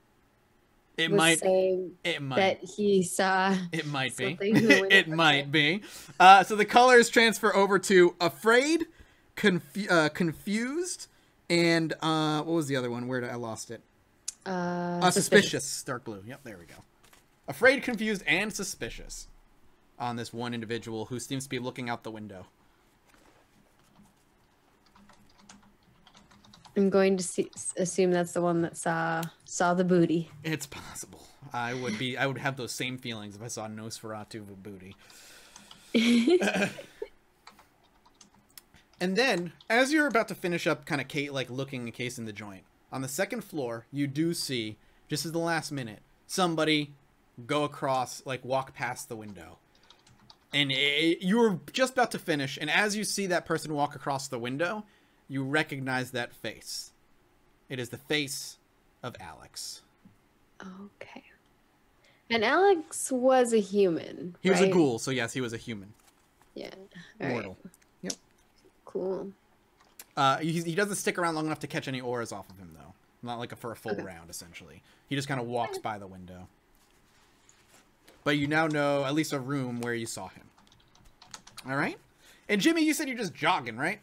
S2: It
S1: was
S2: might.
S1: saying
S2: It might.
S1: that he saw?
S2: It might be.
S1: something in the window?
S2: It might be. So the colors transfer over to afraid, confused, and what was the other one? Where did I lost it? Suspicious. Dark blue. Yep, there we go. Afraid, confused, and suspicious on this one individual who seems to be looking out the window.
S1: I'm going to assume that's the one that saw the booty.
S2: It's possible. I would have those same feelings if I saw Nosferatu with booty. And then, as you're about to finish up kind of like looking a case in the joint, on the second floor, you do see, just at the last minute, somebody go across, like walk past the window. And you were just about to finish, and as you see that person walk across the window, you recognize that face. It is the face of Alex.
S1: Okay. And Alex was a human,
S2: He was a
S1: right?
S2: ghoul, so yes, he was a human.
S1: Yeah. All
S2: Mortal.
S1: right.
S2: Yep.
S1: Cool.
S2: He doesn't stick around long enough to catch any auras off of him, though. Not like for a full round, essentially. He just kind of walks by the window. But you now know at least a room where you saw him. All right? And Jimmy, you said you're just jogging, right?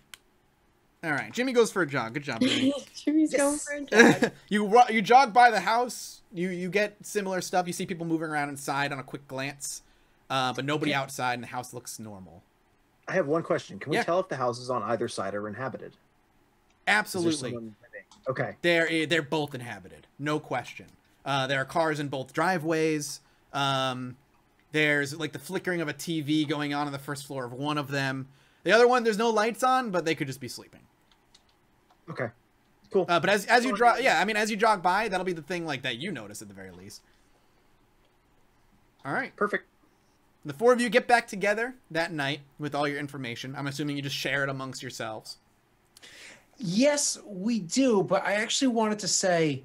S2: All right. Jimmy goes for a jog. Good job, Jimmy.
S1: Jimmy's going for a jog.
S2: You jog by the house. You get similar stuff. You see people moving around inside on a quick glance. But nobody outside, and the house looks normal.
S4: I have one question. Can we tell if the houses on either side are inhabited?
S2: Absolutely.
S4: Okay.
S2: They're both inhabited. No question. There are cars in both driveways. There's like the flickering of a TV going on the first floor of one of them. The other one, there's no lights on, but they could just be sleeping.
S4: Okay. Cool.
S2: But as you drive, as you jog by, that'll be the thing like that you notice at the very least. All right.
S4: Perfect.
S2: The four of you get back together that night with all your information. I'm assuming you just share it amongst yourselves.
S3: Yes, we do, but I actually wanted to say,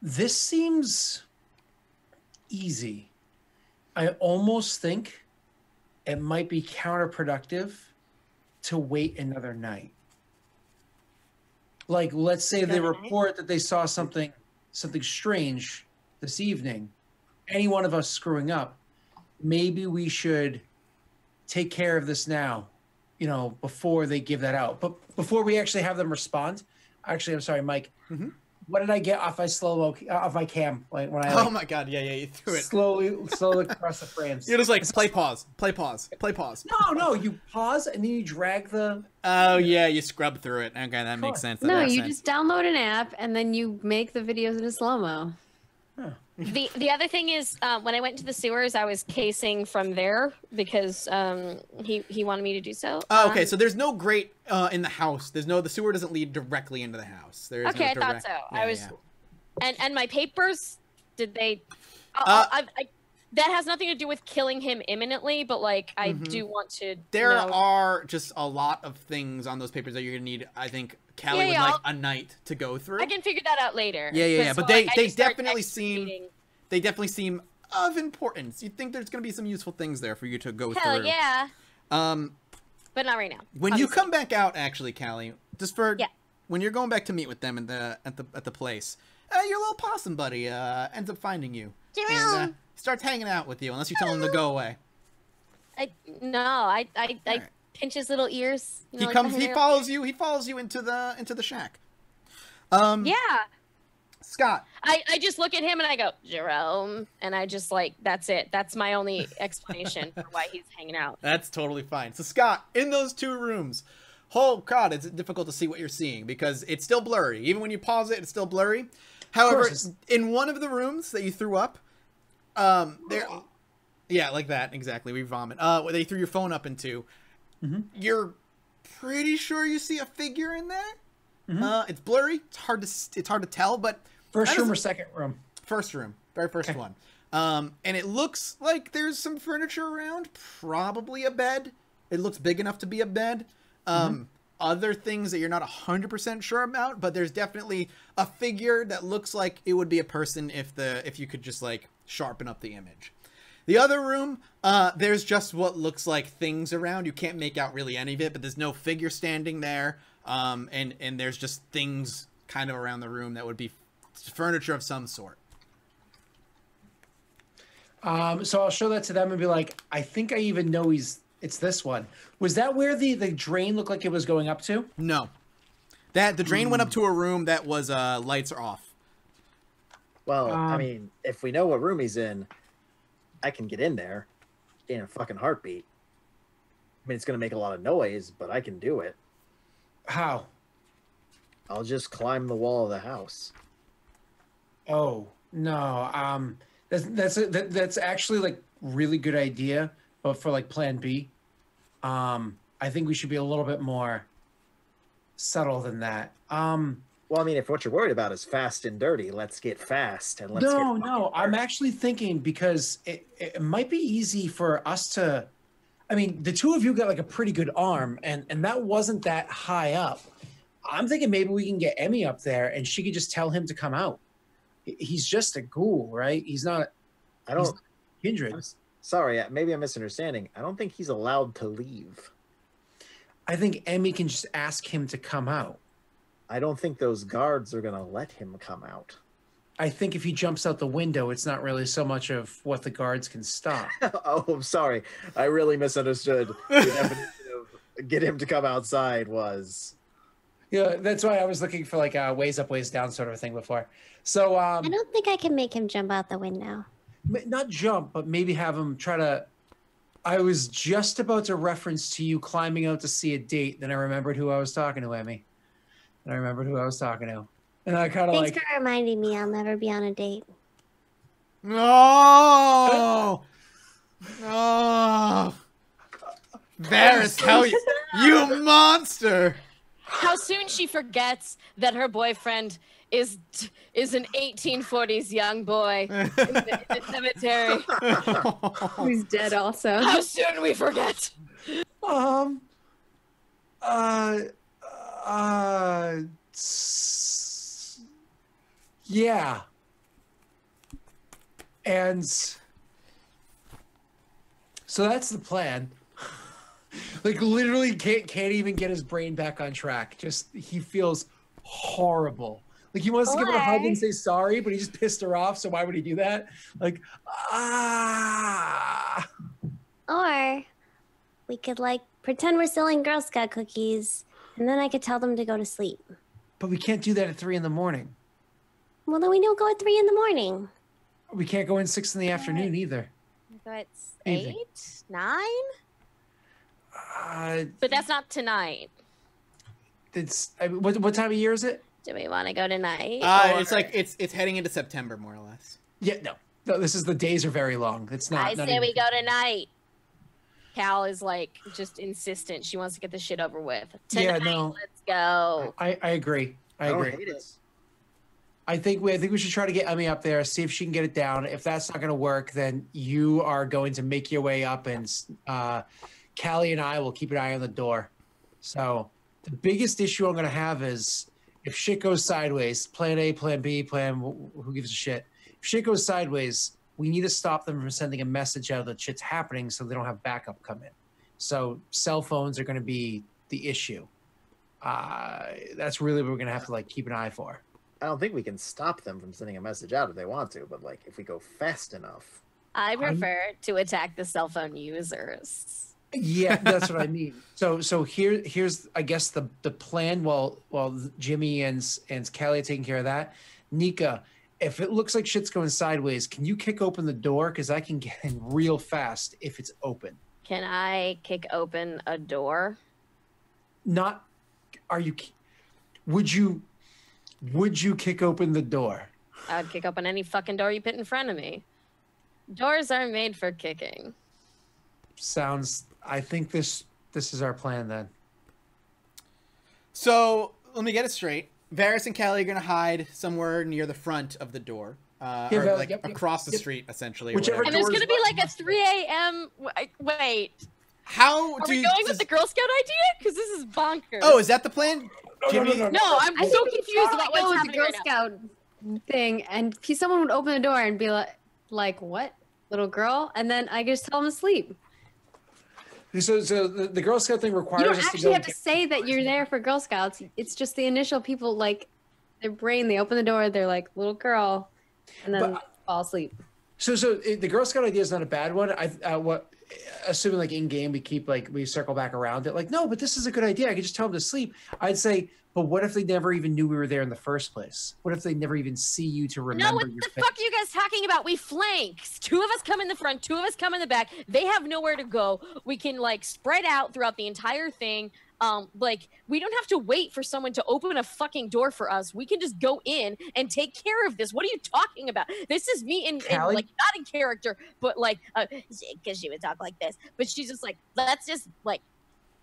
S3: this seems easy. I almost think it might be counterproductive to wait another night. Like, let's say they report that they saw something strange this evening. Any one of us screwing up, maybe we should take care of this now, before they give that out. But before we actually have them respond, actually, I'm sorry, Mike. Mm-hmm. What did I get off my off my cam? Like when I
S2: oh my god, yeah, you threw it
S3: slowly across the frames.
S2: You're just like play pause.
S3: No, you pause and then you drag the.
S2: Oh yeah, you scrub through it. Okay, that makes sense.
S1: You just download an app and then you make the videos in slow mo.
S3: Huh.
S5: The other thing is, when I went to the sewers, I was casing from there because he wanted me to do so.
S2: Oh, okay. So there's no grate in the house. The sewer doesn't lead directly into the house. There is
S5: okay,
S2: no
S5: I thought so.
S2: Yeah,
S5: and my papers, did they? That has nothing to do with killing him imminently, but like I do want to.
S2: There are just a lot of things on those papers that you're gonna need. I think Callie would like a night to go through.
S5: I can figure that out later.
S2: Yeah. But they definitely seem of importance. You think there's gonna be some useful things there for you to go through.
S5: Hell yeah. But not right now.
S2: When you come back out, actually, Callie, just for when you're going back to meet with them at the place, your little possum buddy ends up finding you. And, starts hanging out with you unless you tell him to go away.
S5: I pinch his little ears.
S2: He follows you into the shack.
S5: Yeah.
S2: Scott.
S5: I just look at him and I go, Jerome, and I just like, that's it. That's my only explanation for why he's hanging out.
S2: That's totally fine. So Scott, in those two rooms, oh god, it's difficult to see what you're seeing because it's still blurry. Even when you pause it, it's still blurry. However, in one of the rooms that you threw up, yeah, like that, exactly. We vomit. They threw your phone up into. Mm-hmm. You're pretty sure you see a figure in there. Mm-hmm. It's blurry. It's hard to tell, but
S3: first room or second room?
S2: First room, very first one. And it looks like there's some furniture around, probably a bed. It looks big enough to be a bed. other things that you're not 100% sure about, but there's definitely a figure that looks like it would be a person if you could just like sharpen up the image. The other room, there's just what looks like things around. You can't make out really any of it, but there's no figure standing there. And there's just things kind of around the room that would be furniture of some sort.
S3: So I'll show that to them and be like, I think I even know it's this one. Was that where the drain looked like it was going up to?
S2: No. The drain went up to a room that was lights are off.
S4: Well, I mean, if we know what room he's in, I can get in there in a fucking heartbeat. I mean, it's going to make a lot of noise, but I can do it.
S3: How?
S4: I'll just climb the wall of the house.
S3: Oh, no. That's actually like really good idea, but for like plan B, I think we should be a little bit more subtle than that.
S4: Well, I mean, if what you're worried about is fast and dirty, let's get fast and let's get
S3: No. I'm actually thinking because it might be easy for us to. I mean, the two of you got like a pretty good arm, and that wasn't that high up. I'm thinking maybe we can get Emmy up there, and she could just tell him to come out. He's just a ghoul, right? He's not.
S4: I don't.
S3: He's not kindred.
S4: Sorry, maybe I'm misunderstanding. I don't think he's allowed to leave.
S3: I think Emmy can just ask him to come out.
S4: I don't think those guards are gonna let him come out.
S3: I think if he jumps out the window, it's not really so much of what the guards can stop.
S4: Oh, I'm sorry. I really misunderstood. The definition of get him to come outside was.
S3: Yeah, that's why I was looking for like a ways up, ways down sort of thing before. So
S6: I don't think I can make him jump out the window.
S3: Not jump, but maybe have him try to. I was just about to reference to you climbing out to see a date, then I remembered who I was talking to, Emmy. And I remembered who I was talking to. And I kind of like.
S6: Thanks for reminding me. I'll never be on a date.
S2: No! Oh! Varys, how you monster!
S5: How soon she forgets that her boyfriend is an 1840s young boy in the cemetery.
S1: Who's dead also.
S5: How soon we forget.
S3: Yeah. And so that's the plan. Like literally can't even get his brain back on track. Just he feels horrible. Like he wants to give her a hug and say sorry, but he just pissed her off. So why would he do that? Like
S6: Or we could like pretend we're selling Girl Scout cookies, and then I could tell them to go to sleep.
S3: But we can't do that at 3 a.m.
S6: Well, then we don't go at 3 a.m.
S3: We can't go in 6 p.m. either.
S5: So it's
S3: Evening.
S5: 8, 9? But that's not tonight.
S3: What time of year is it?
S5: Do we want to go tonight?
S2: It's like it's heading into September more or less.
S3: Yeah, no. This is the days are very long. It's not.
S5: I say we go tonight. Cal is like just insistent. She wants to get the shit over with. Tonight,
S3: Yeah, no.
S5: let's go.
S3: I agree. I agree.
S4: hate it.
S3: I think we should try to get Emmy up there, see if she can get it down. If that's not going to work, then you are going to make your way up, and Callie and I will keep an eye on the door. So the biggest issue I'm going to have is if shit goes sideways, plan A, plan B, who gives a shit? If shit goes sideways, we need to stop them from sending a message out that shit's happening so they don't have backup come in. So cell phones are going to be the issue. That's really what we're going to have to like keep an eye for.
S4: I don't think we can stop them from sending a message out if they want to, but like if we go fast enough.
S5: I prefer to attack the cell phone users.
S3: Yeah, that's what I mean. So here's I guess the plan while Jimmy and Callie are taking care of that. Nika, if it looks like shit's going sideways, can you kick open the door? Because I can get in real fast if it's open.
S5: Can I kick open a door?
S3: Not. Would you kick open the door?
S5: I'd kick open any fucking door you put in front of me. Doors are made for kicking.
S3: I think this is our plan then.
S2: So let me get it straight. Varys and Callie are going to hide somewhere near the front of the door. Or like across the street, essentially.
S3: Whichever
S5: And there's going to be like a 3 a.m. Wait.
S2: How
S5: Are we going with the Girl Scout idea? Because this is bonkers.
S2: Oh, is that the plan? Jimmy?
S5: No, I'm so confused about what's
S1: with the
S5: happening
S1: Girl
S5: right now.
S1: Scout thing, and someone would open the door and be like, what, little girl? And then I just tell them to sleep.
S3: So the Girl Scout thing requires
S1: You don't
S3: us
S1: actually
S3: to go
S1: have to say that you're there for Girl Scouts. It's just the initial people, like, their brain, they open the door, they're like, little girl, and then fall asleep.
S3: So the Girl Scout idea is not a bad one. Assuming like in game we circle back around it. Like, no, but this is a good idea. I could just tell them to sleep. I'd say, but what if they never even knew we were there in the first place? What if they never even see you to remember?
S5: No, what the fuck are you guys talking about? We flank. 2 of us come in the front, 2 of us come in the back. They have nowhere to go. We can like spread out throughout the entire thing. Like, we don't have to wait for someone to open a fucking door for us. We can just go in and take care of this. What are you talking about? This is me in like, not in character, but like, because she would talk like this. But she's just like, let's just like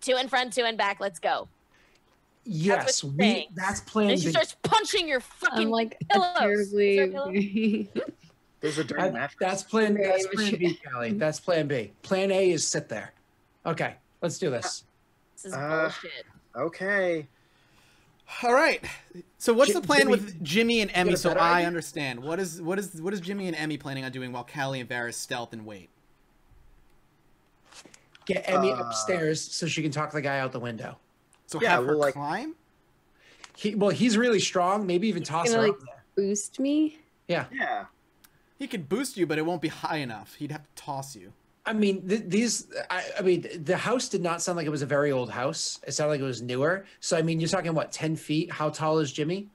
S5: 2 in front, 2 in back. Let's go.
S3: Yes, that's plan B.
S5: And she starts punching your fucking
S1: like
S5: pillows.
S4: There's a dirty mattress.
S3: That's plan B, Callie. That's plan B. Plan A is sit there. Okay, let's do this.
S5: This is bullshit.
S4: Okay.
S2: All right. So what's the plan
S3: Jimmy,
S2: with Jimmy and Emmy? So
S3: better
S2: I
S3: idea?
S2: understand. What is Jimmy and Emmy planning on doing while Callie and Varys stealth and wait?
S3: Get Emmy upstairs so she can talk the guy out the window.
S2: So
S4: Yeah,
S2: have her
S4: well,
S2: climb?
S3: He's really strong. Maybe even toss her
S1: Gonna,
S3: up
S1: like,
S3: there.
S1: boost me?
S3: Yeah.
S4: Yeah.
S2: He could boost you, but it won't be high enough. He'd have to toss you.
S3: I mean, the house did not sound like it was a very old house. It sounded like it was newer. So, I mean, you're talking, what, 10 feet? How tall is Jimmy?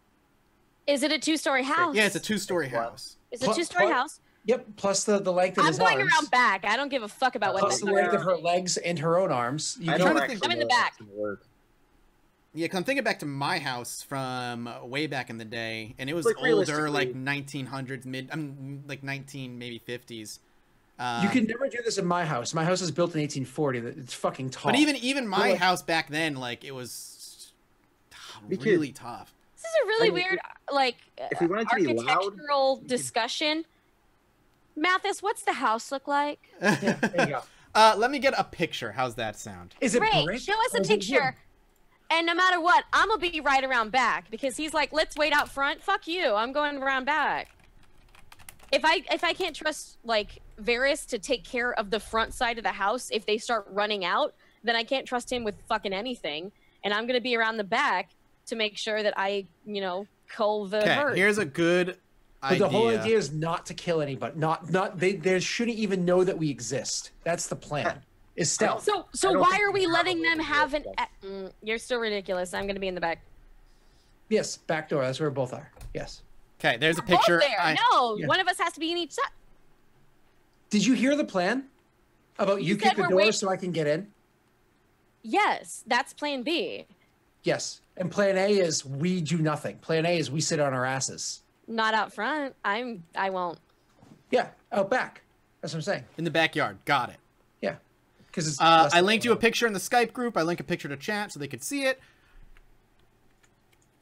S5: Is it a 2-story house?
S2: Yeah, it's a 2-story house.
S5: It's a 2-story house.
S3: Yep, plus the length of his arms.
S5: I'm going around back. I don't give a fuck about what
S3: Plus
S5: this
S3: the length of her legs and her own arms.
S4: I
S2: I'm
S4: don't
S2: trying to
S4: actually
S2: think-
S5: I'm in the
S4: know
S5: back.
S4: if that's gonna work.
S2: Yeah, because I'm thinking back to my house from way back in the day, and it was
S4: Like,
S2: older,
S4: realistically-
S2: like 1900s, like 19 maybe 50s.
S3: You can never do this in my house. My house was built in 1840. It's fucking tall.
S2: But even my
S3: Like-
S2: house back then, like, it was
S4: Because-
S2: really tough.
S5: This is a really
S4: I mean,
S5: weird, like,
S4: if we wanted to be loud,
S5: architectural discussion. Mathis, what's the house look like?
S3: Yeah, there you go.
S2: Let me get a picture. How's that sound?
S3: Is it
S5: Great,
S3: brick
S5: show us
S3: or
S5: a
S3: is it wood?
S5: picture. And no matter what, I'm gonna be right around back because he's like, let's wait out front. Fuck you, I'm going around back. If I can't trust like Varys to take care of the front side of the house if they start running out, then I can't trust him with fucking anything. And I'm gonna be around the back to make sure that I, cull the herd.
S2: Okay, here's a good
S3: But
S2: idea.
S3: the whole idea is not to kill anybody. They shouldn't even know that we exist. That's the plan. Is stealth.
S5: So
S4: don't
S5: why
S4: think
S5: are we
S4: we have
S5: letting
S4: a way
S5: them
S4: to
S5: have
S4: do
S5: an?
S4: it.
S5: You're still ridiculous. I'm gonna be in the back.
S3: Yes, back door. That's where we both are. Yes.
S2: Okay, there's a
S5: Both
S2: picture.
S5: there. No,
S3: Yeah.
S5: one of us has to be in each side.
S3: Did you hear the plan about you
S5: said
S3: kick the
S5: we're
S3: door
S5: waiting-
S3: so I can get in?
S5: Yes, that's Plan B.
S3: Yes. And plan A is we do nothing. Plan A is we sit on our asses.
S5: Not out front. I won't.
S3: Yeah, out back. That's what I'm saying.
S2: In the backyard. Got it.
S3: Yeah. Because it's.
S2: I linked you a picture in the Skype group. I link a picture to chat so they could see it.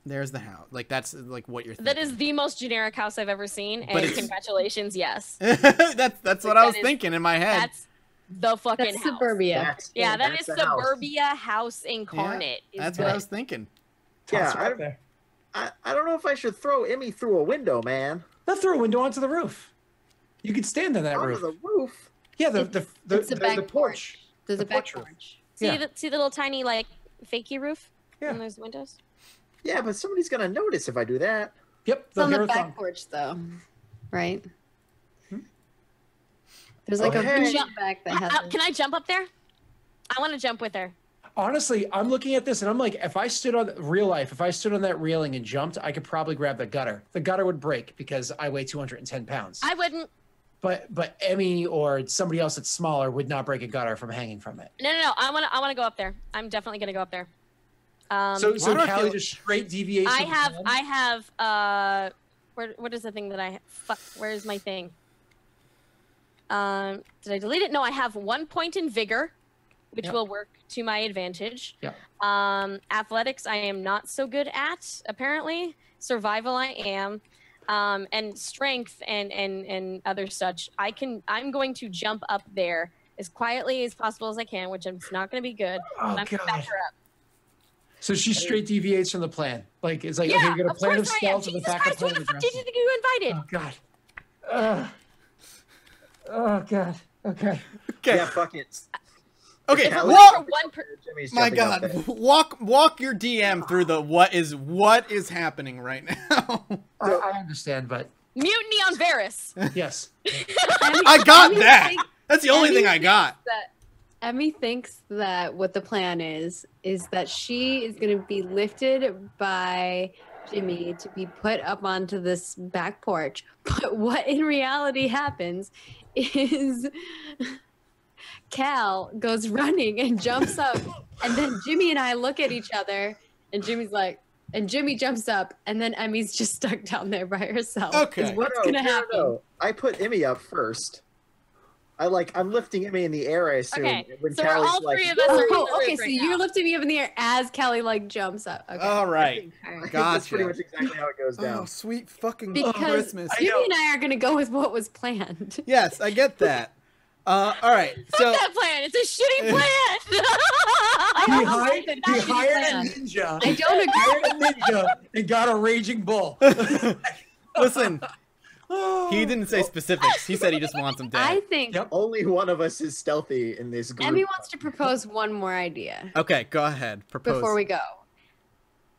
S2: There's the house. Like, that's like what you're thinking.
S5: That is the most generic house I've ever seen,
S2: But
S5: and
S2: it's-
S5: congratulations, yes.
S2: that's what I was
S5: That is-
S2: thinking in my head.
S5: That's the fucking
S1: That's
S5: house.
S1: suburbia.
S5: Yeah, that
S4: that's
S5: is
S4: the house.
S5: suburbia house incarnate.
S2: Yeah, that's
S5: is
S2: what I
S5: good.
S2: was thinking.
S4: Yeah,
S3: right there.
S4: I don't know if I should throw Emmy through a window, man.
S3: Not through a window onto the roof. You could stand on that
S4: Onto
S3: roof.
S4: the roof.
S3: Yeah,
S1: It's the back porch. There's
S3: The
S1: a back
S3: porch roof.
S1: porch.
S5: See,
S3: Yeah.
S5: see the little tiny like fakey roof?
S3: Yeah.
S5: In those windows?
S4: Yeah, but somebody's gonna notice if I do that.
S3: Yep.
S1: It's on
S3: they'll
S1: the
S3: hear a
S1: back
S3: thump.
S1: porch, though, right? There's like
S4: Okay.
S1: a jump back that has.
S5: Can I jump up there? I want to jump with her.
S3: Honestly, I'm looking at this and I'm like, if I stood on real life, if I stood on that railing and jumped, I could probably grab the gutter. The gutter would break because I weigh 210 pounds.
S5: I wouldn't.
S3: But Emmy or somebody else that's smaller would not break a gutter from hanging from it.
S5: No. I want to go up there. I'm definitely gonna go up there.
S3: So
S2: why do I
S3: Callie
S2: feel-
S3: just straight deviates.
S5: I
S3: from the
S5: have
S3: plan?
S5: what is the thing that I fuck? Where is my thing? Did I delete it? No, I have 1 point in vigor, which
S3: Yep.
S5: will work to my advantage.
S3: Yep.
S5: Athletics I am not so good at, apparently. Survival I am. And strength and other such. I'm going to jump up there as quietly as possible as I can, which is not going to be good.
S3: Oh,
S5: and I'm going to back
S3: God.
S5: her up.
S3: So she straight deviates from the plan. Like, it's like,
S5: Yeah,
S3: okay, you're going to
S5: of
S3: plan of
S5: course I am.
S3: stealth and the
S5: Jesus
S3: backup
S5: Christ,
S3: plan
S5: who
S3: of
S5: the fuck did you
S3: aggressive.
S5: think you invited?
S3: Oh, God. Oh, God. Okay.
S2: Okay.
S4: Yeah, fuck it.
S2: Okay.
S5: If it was
S2: Walk.
S5: for one per-
S4: Jimmy's
S2: My
S4: jumping up
S2: God.
S4: there.
S2: Walk your DM through the what is happening right now.
S3: I understand, but
S5: Mutiny on Varys.
S3: yes.
S2: I got that. That's the only thing I got.
S1: Emmy thinks that what the plan is that she is going to be lifted by Jimmy to be put up onto this back porch. But what in reality happens is Cal goes running and jumps up, and then Jimmy and I look at each other, and Jimmy's like, and Jimmy jumps up, and then Emmy's just stuck down there by herself.
S2: Okay.
S1: Is what's gonna happen?
S4: No. I put Emmy up first. I'm lifting Emmy in the air, I assume.
S5: Okay,
S4: When
S5: so
S4: Callie's
S5: all
S4: like,
S5: three of us are in the
S1: Oh,
S5: roof
S1: okay. So
S5: right
S1: you're
S5: now.
S1: lifting me up in the air as Kelly like jumps up. Okay.
S2: All right.
S1: All right.
S4: That's pretty
S2: Gotcha.
S4: much exactly how it goes
S2: Oh,
S4: down.
S2: sweet fucking
S1: Because
S2: Christmas.
S1: Jimmy and I are gonna go with what was planned.
S2: Yes, I get that. All right. So
S5: Fuck that plan. It's a shitty plan.
S3: He
S1: hired-
S3: hired,
S1: he
S3: he hired a
S1: plan.
S3: ninja.
S1: I don't agree.
S3: Hired a ninja and got a raging bull.
S2: listen, he didn't say specifics. He said he just wants him dead.
S1: I think
S3: Yep.
S4: Only one of us is stealthy in this group.
S1: Emmy wants to propose one more idea
S2: Okay, go ahead. Propose.
S1: before we go.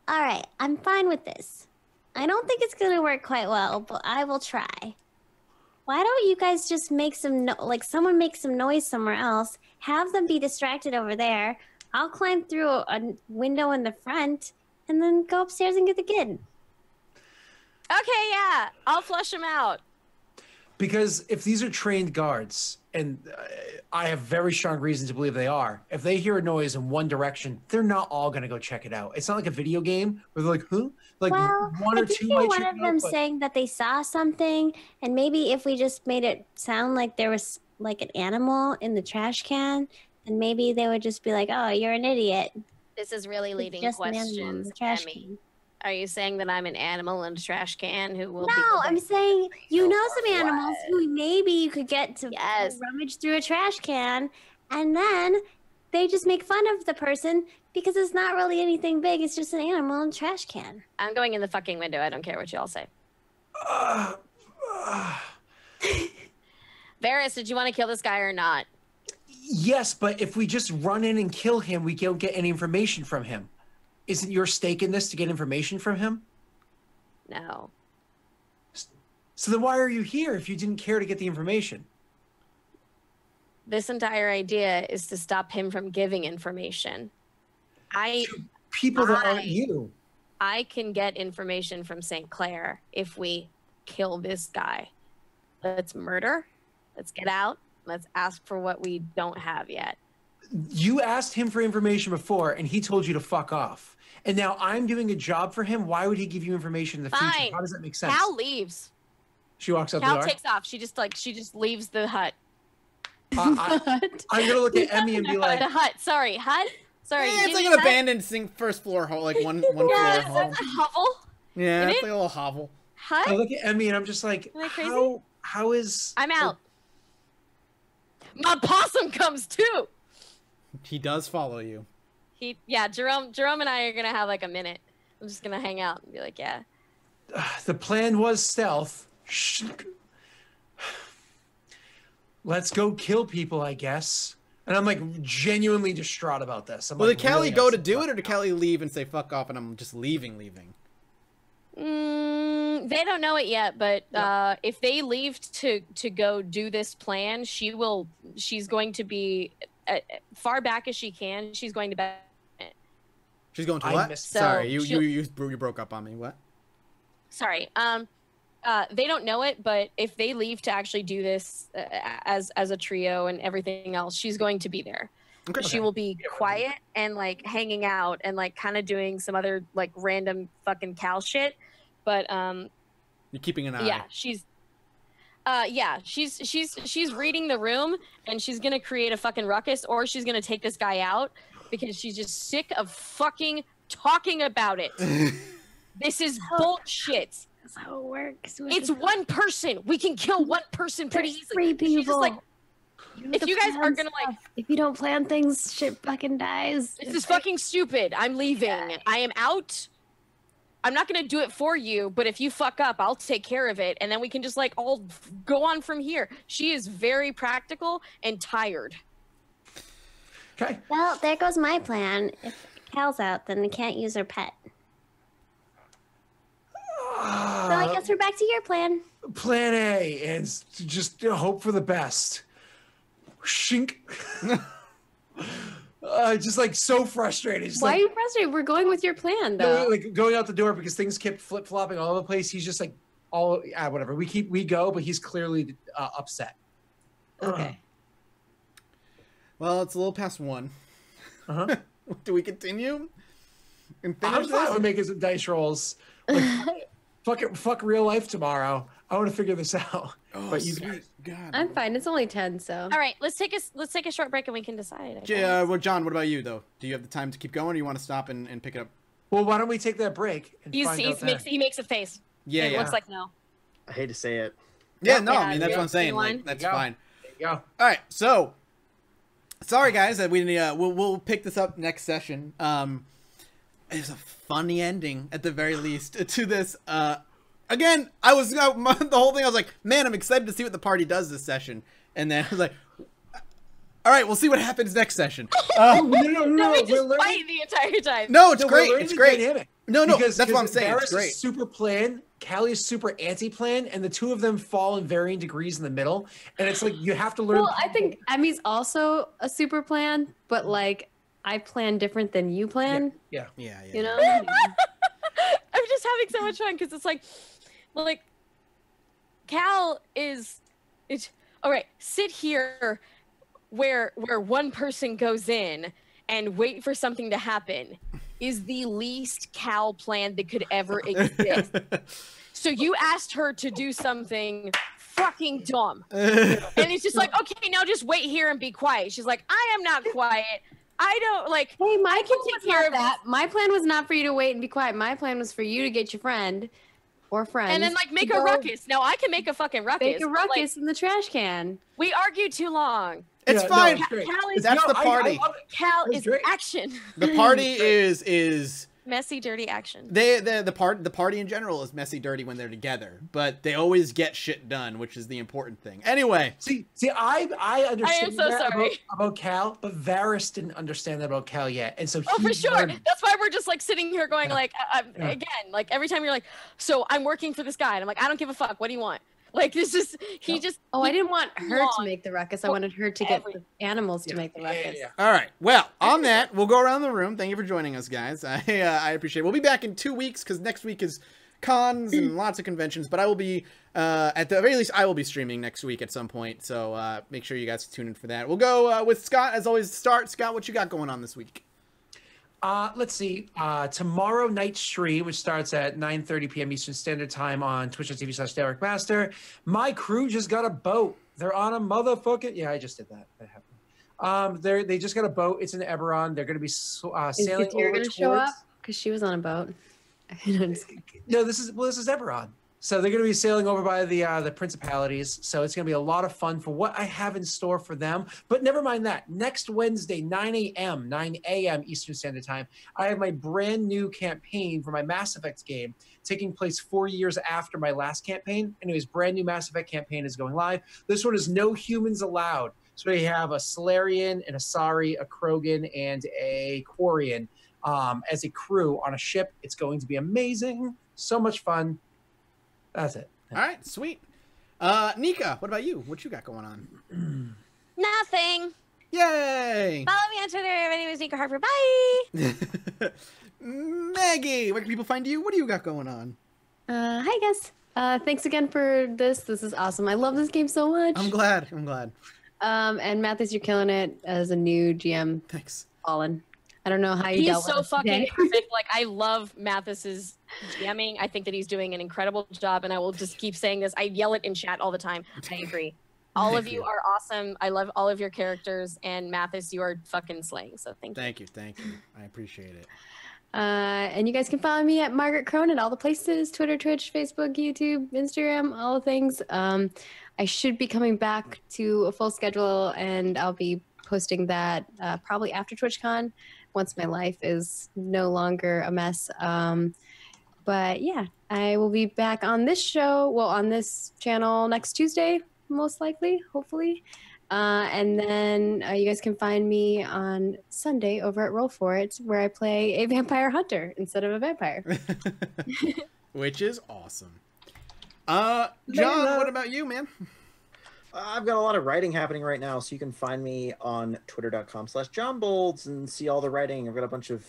S6: All right, I'm fine with this. I don't think it's gonna work quite well, but I will try. Why don't you guys just make some someone make some noise somewhere else, have them be distracted over there. I'll climb through a window in the front and then go upstairs and get the kid.
S5: Okay, yeah. I'll flush him out.
S3: Because if these are trained guards, and I have very strong reason to believe they are, if they hear a noise in one direction, they're not all going to go check it out. It's not like a video game where they're like, huh? Like
S6: Well,
S3: one
S6: I
S3: or
S6: did
S3: two
S6: hear
S3: might
S6: one
S3: check
S6: of
S3: it
S6: them
S3: out, but
S6: saying that they saw something, and maybe if we just made it sound like there was like an animal in the trash can, then maybe they would just be like, "Oh, you're an idiot."
S5: This is really
S6: It's
S5: leading
S6: just an animal in
S5: questions,
S6: the trash
S5: Emmy.
S6: can.
S5: Are you saying that I'm an animal in a trash can who will be...
S6: No, I'm saying you know some
S5: What?
S6: animals who maybe you could get to
S5: Yes.
S6: rummage through a trash can, and then they just make fun of the person because it's not really anything big. It's just an animal in a trash can.
S5: I'm going in the fucking window. I don't care what y'all say. Varys, did you want to kill this guy or not?
S3: yes, but if we just run in and kill him, we don't get any information from him. Isn't your stake in this to get information from him?
S5: No.
S3: So then why are you here if you didn't care to get the information?
S5: This entire idea is to stop him from giving information.
S3: People that aren't
S5: I-
S3: you.
S5: I can get information from St. Clair if we kill this guy. Let's murder. Let's get out. Let's ask for what we don't have yet.
S3: You asked him for information before, and he told you to fuck off. And now I'm doing a job for him. Why would he give you information in the
S5: Fine.
S3: future? How does that make sense?
S5: Cal leaves.
S3: She walks out the
S5: Cal
S3: door.
S5: takes off. She just leaves the hut.
S3: I'm gonna look at Emmy and be like,
S5: The hut. Sorry, hut. Sorry.
S2: Yeah, it's
S5: Jimmy
S2: like an
S5: hut?
S2: abandoned first floor hole, like one floor
S5: Yes,
S2: hole.
S5: it's a hovel.
S2: Yeah,
S5: Isn't
S2: it's
S5: it?
S2: like a little hovel.
S5: Hut.
S3: I look at Emmy and I'm just like,
S5: Am I crazy?
S3: how is?
S5: I'm out. My possum comes too.
S2: He does follow you.
S5: Jerome and I are gonna have like a minute. I'm just gonna hang out and be like, yeah.
S3: The plan was stealth. Let's go kill people, I guess. And I'm like genuinely distraught about this. I'm
S2: Well,
S3: like,
S2: did Callie
S3: really
S2: go to
S3: upset
S2: do
S3: about
S2: it, or did Callie leave and say fuck off and I'm just leaving?
S5: They don't know it yet, but if they leave to go do this plan, she's going to be far back as she can. She's going to be.
S2: She's going to
S3: I
S2: what?
S3: missed-
S2: Sorry,
S5: So
S2: you broke up on me. What?
S5: Sorry. They don't know it, but if they leave to actually do this as a trio and everything else, she's going to be there.
S2: Okay.
S5: She will be quiet and like hanging out and like kind of doing some other like random fucking Cal shit. But
S2: You're keeping an eye.
S5: yeah, she's reading the room and she's gonna create a fucking ruckus, or she's gonna take this guy out because she's just sick of fucking talking about it. This is bullshit.
S6: That's how it works.
S5: It's one person. We can kill one person pretty
S6: There's
S5: easily.
S6: three
S5: She's just like,
S6: people.
S5: If you guys are gonna like,
S1: if you don't plan things, shit fucking dies.
S5: this is fucking stupid. I'm leaving. I am out. I'm not gonna do it for you, but if you fuck up, I'll take care of it, and then we can just like all go on from here. She is very practical and tired.
S3: Okay.
S6: Well, there goes my plan. If Cal's out, then we can't use her pet. So I guess we're back to your plan.
S3: Plan A is to just hope for the best. Shink. Just like so frustrated. Just
S1: Why
S3: like,
S1: are you frustrated? We're going with your plan, though.
S3: like going out the door because things kept flip flopping all over the place. He's just like whatever. We go, but he's clearly upset.
S1: Okay.
S2: Well, it's a little past 1.
S3: Uh-huh.
S2: Do we continue? And
S3: I'm
S2: finish
S3: fine
S2: this?
S3: with making some dice rolls. Like, fuck real life tomorrow. I want to figure this out.
S2: Oh,
S3: but you
S2: sweet God.
S1: I'm fine. It's only 10, so.
S5: All right, let's take a short break and we can decide. I
S2: Well,
S5: guess.
S2: John, what about you, though? Do you have the time to keep going, or you want to stop and pick it up?
S3: Well, why don't we take that break and
S5: He
S3: find out then?
S5: makes a face.
S2: Yeah,
S5: It
S2: yeah.
S5: looks like no.
S4: I hate to say it.
S2: Yeah, no,
S5: Yeah,
S2: I mean, that's
S5: yeah.
S2: what I'm saying.
S5: Anyone?
S2: Like, that's
S3: There you go.
S2: fine.
S3: There you go.
S2: All right, so sorry guys that we we'll pick this up next session. There's a funny ending at the very least to this. Again, I was the whole thing. I was like, man, I'm excited to see what the party does this session, and then I was like, all right, we'll see what happens next session.
S3: No,
S5: No, we
S3: we're
S5: just
S3: learning-
S5: fight the entire time.
S2: No, it's
S3: no, we're
S2: great.
S3: learning
S2: It's
S3: the
S2: great.
S3: dynamic.
S2: No,
S3: Because
S2: that's what I'm saying. It's
S3: Varys
S2: great.
S3: is super plan, Callie is super anti-plan, and the two of them fall in varying degrees in the middle. And it's like you have to learn.
S1: Well, I think Emmy's also a super plan, but like I plan different than you plan.
S3: Yeah.
S2: Yeah, yeah.
S1: You know?
S5: I'm just having so much fun because it's like Cal is it's all right. Sit here where one person goes in and wait for something to happen is the least Cal plan that could ever exist. So you asked her to do something fucking dumb, and it's just like, okay, now just wait here and be quiet. She's like, I am not quiet. I don't like.
S1: Hey, my
S5: I can
S1: plan
S5: take
S1: was
S5: care
S1: not
S5: of
S1: that. My plan was not for you to wait and be quiet. My plan was for you to get your friend or friends.
S5: And then like make
S1: to
S5: a
S1: go
S5: ruckus. Now I can make a fucking ruckus.
S1: Make a
S5: but, like,
S1: ruckus in the trash can.
S5: we argued too long.
S2: It's
S3: Yeah, no,
S2: fine.
S3: it's great.
S5: Cal is
S2: That's the
S3: I
S2: party.
S3: love it.
S5: Cal
S3: That's
S5: is
S3: great.
S5: action.
S2: The party is
S5: Messy, dirty action.
S2: the party in general is messy, dirty when they're together, but they always get shit done, which is the important thing. Anyway,
S3: See, I understand
S5: so
S3: that
S5: sorry.
S3: about Cal, but Varys didn't understand that about Cal yet, and so
S5: Oh, for
S3: he's
S5: sure.
S3: learning.
S5: That's why we're just like sitting here going
S3: Yeah.
S5: like,
S3: Yeah.
S5: again, like every time you're like, so I'm working for this guy, and I'm like, I don't give a fuck. What do you want? Like this is he just.
S1: Oh,
S5: he-
S1: I didn't want her
S5: long
S1: to make the ruckus. I
S5: for
S1: wanted her to get
S5: every-
S1: the animals to
S3: Yeah,
S1: make the
S3: yeah,
S1: ruckus.
S3: yeah.
S2: all right. Well, on that, we'll go around the room. Thank you for joining us, guys. I appreciate it. We'll be back in 2 weeks because next week is cons and lots of conventions. But I will be, at the very least, I will be streaming next week at some point. So make sure you guys tune in for that. We'll go with Scott as always. Scott, what you got going on this week?
S3: Let's see. Tomorrow night stream, which starts at 9:30 p.m. Eastern Standard Time on twitch.tv/DerekMaster. My crew just got a boat. They're on a motherfucking. Yeah, I just did that. That happened. They just got a boat. It's in Eberron. They're going to be sailing
S1: Is
S3: over
S1: Katir gonna
S3: towards.
S1: show up? Because she was on a boat.
S3: No, this is Eberron. So they're going to be sailing over by the principalities. So it's going to be a lot of fun for what I have in store for them. But never mind that. Next Wednesday, 9 a.m. Eastern Standard Time, I have my brand new campaign for my Mass Effect game taking place 4 years after my last campaign. Anyways, brand new Mass Effect campaign is going live. This one is no humans allowed. So we have a Solarian, an Asari, a Krogan, and a Quarian as a crew on a ship. It's going to be amazing. So much fun. That's it.
S2: All right, sweet. Nika, what about you? What you got going on?
S5: Nothing.
S2: Yay!
S5: Follow me on Twitter. My name is Nika Harper. Bye.
S2: Maggie, where can people find you? What do you got going on?
S1: Hi guys. Thanks again for this. This is awesome. I love this game so much.
S2: I'm glad.
S1: And Mathas, you're killing it as a new GM.
S2: Thanks.
S1: Fallen. I don't know how you
S5: He is
S1: dealt
S5: so
S1: with it
S5: fucking
S1: today.
S5: perfect. Like I love Mathis's jamming. I think that he's doing an incredible job, and I will just keep saying this. I yell it in chat all the time. I agree. All of you are awesome. I love all of your characters, and Mathis, you are fucking slaying. So thank you.
S2: Thank you. I appreciate it.
S1: And you guys can follow me at Margaret Crone at all the places: Twitter, Twitch, Facebook, YouTube, Instagram, all the things. I should be coming back to a full schedule, and I'll be posting that probably after TwitchCon, once my life is no longer a mess. But yeah, I will be back on this show, well, on this channel next Tuesday, most likely, hopefully. And then you guys can find me on Sunday over at Roll For It, where I play a vampire hunter instead of a vampire.
S2: Which is awesome. John, what about you, man?
S4: I've got a lot of writing happening right now, so you can find me on twitter.com/johnbolds and see all the writing. I've got a bunch of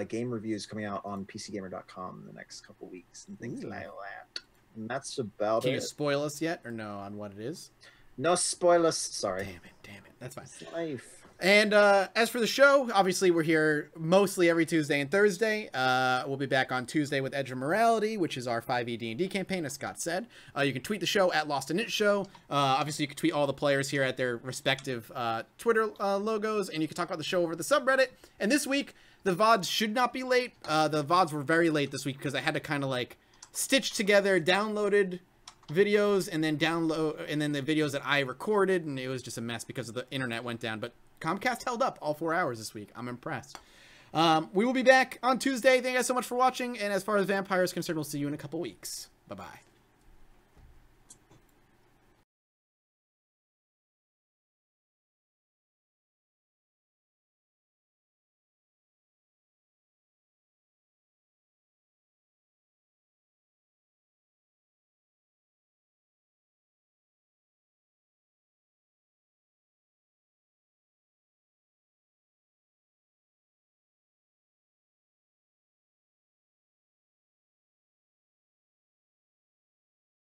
S4: game reviews coming out on pcgamer.com in the next couple weeks and things like that. And that's about it.
S2: Can you spoil us yet or no on what it is?
S4: No spoilers. Sorry.
S2: Damn it. That's fine.
S4: It's life.
S2: And as for the show, obviously we're here mostly every Tuesday and Thursday. We'll be back on Tuesday with Edge of Morality, which is our 5e D&D campaign, as Scott said. You can tweet the show at Lost in It Show. Obviously, you can tweet all the players here at their respective Twitter logos, and you can talk about the show over the subreddit. And this week, the VODs should not be late. The VODs were very late this week because I had to kind of like stitch together downloaded videos and then the videos that I recorded, and it was just a mess because the internet went down. But Comcast held up all 4 hours this week. I'm impressed. We will be back on Tuesday. Thank you guys so much for watching. And as far as Vampire is concerned, we'll see you in a couple weeks. Bye-bye.